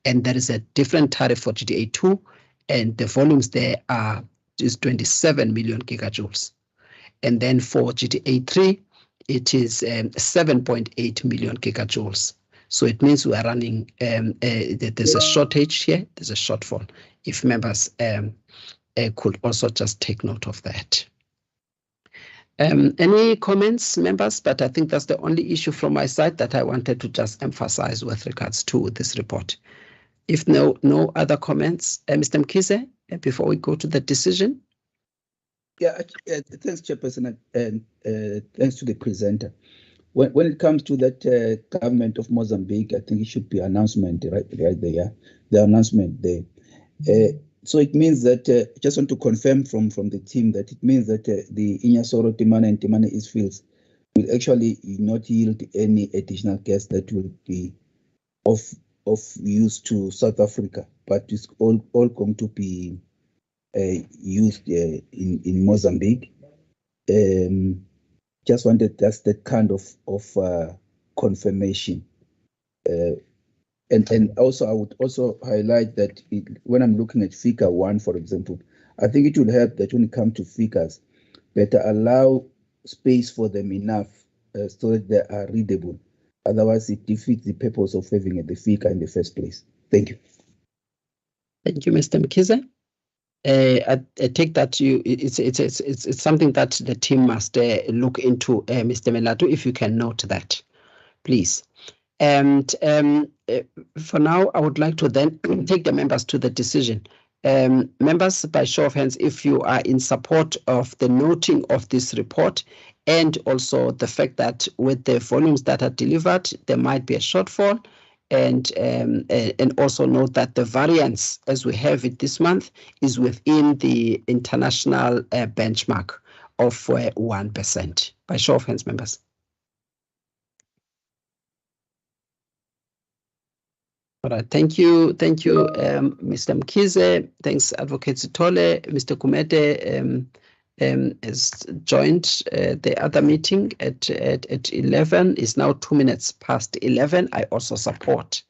And there is a different tariff for GTA 2, and the volumes there is 27 million gigajoules. And then for GTA 3, it is 7.8 million gigajoules. So it means we are running, there's a shortage here, there's a shortfall. If members could also just take note of that. Any comments, members? But I think that's the only issue from my side that I wanted to just emphasize with regards to this report. If no other comments, Mr. Mkhize, before we go to the decision. Yeah, thanks, Chairperson, and thanks to the presenter. When it comes to that government of Mozambique, I think it should be announcement right there, the announcement there. So it means that, just want to confirm from the team that it means that the Inyasoro, Timana and Timana East fields will actually not yield any additional gas that will be of use to South Africa, but it's all going to be used in Mozambique. Just wanted that's the kind of confirmation. And also I would also highlight that when I'm looking at figure 1, for example, I think it will help that when it comes to figures, better allow space for them enough so that they are readable. Otherwise, it defeats the purpose of having the figure in the first place. Thank you. Thank you, Mr. Mkhize. I take that it's something that the team must look into, Mr. Melatu, if you can note that, please. And for now, I would like to then take the members to the decision. Members, by show of hands, if you are in support of the noting of this report, and also the fact that with the volumes that are delivered, there might be a shortfall, and also note that the variance, as we have it this month, is within the international benchmark of 1%. By show of hands, members. All right, thank you, Mr. Mkhize. Thanks, Advocate Sithole. Mr. Kumete has joined the other meeting at 11. It's now 2 minutes past 11. I also support.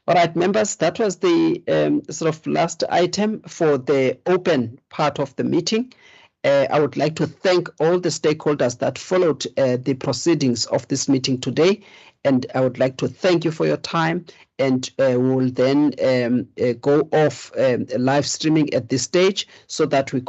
All right, members, that was the sort of last item for the open part of the meeting. I would like to thank all the stakeholders that followed the proceedings of this meeting today. And I would like to thank you for your time. And we will then go off live streaming at this stage so that we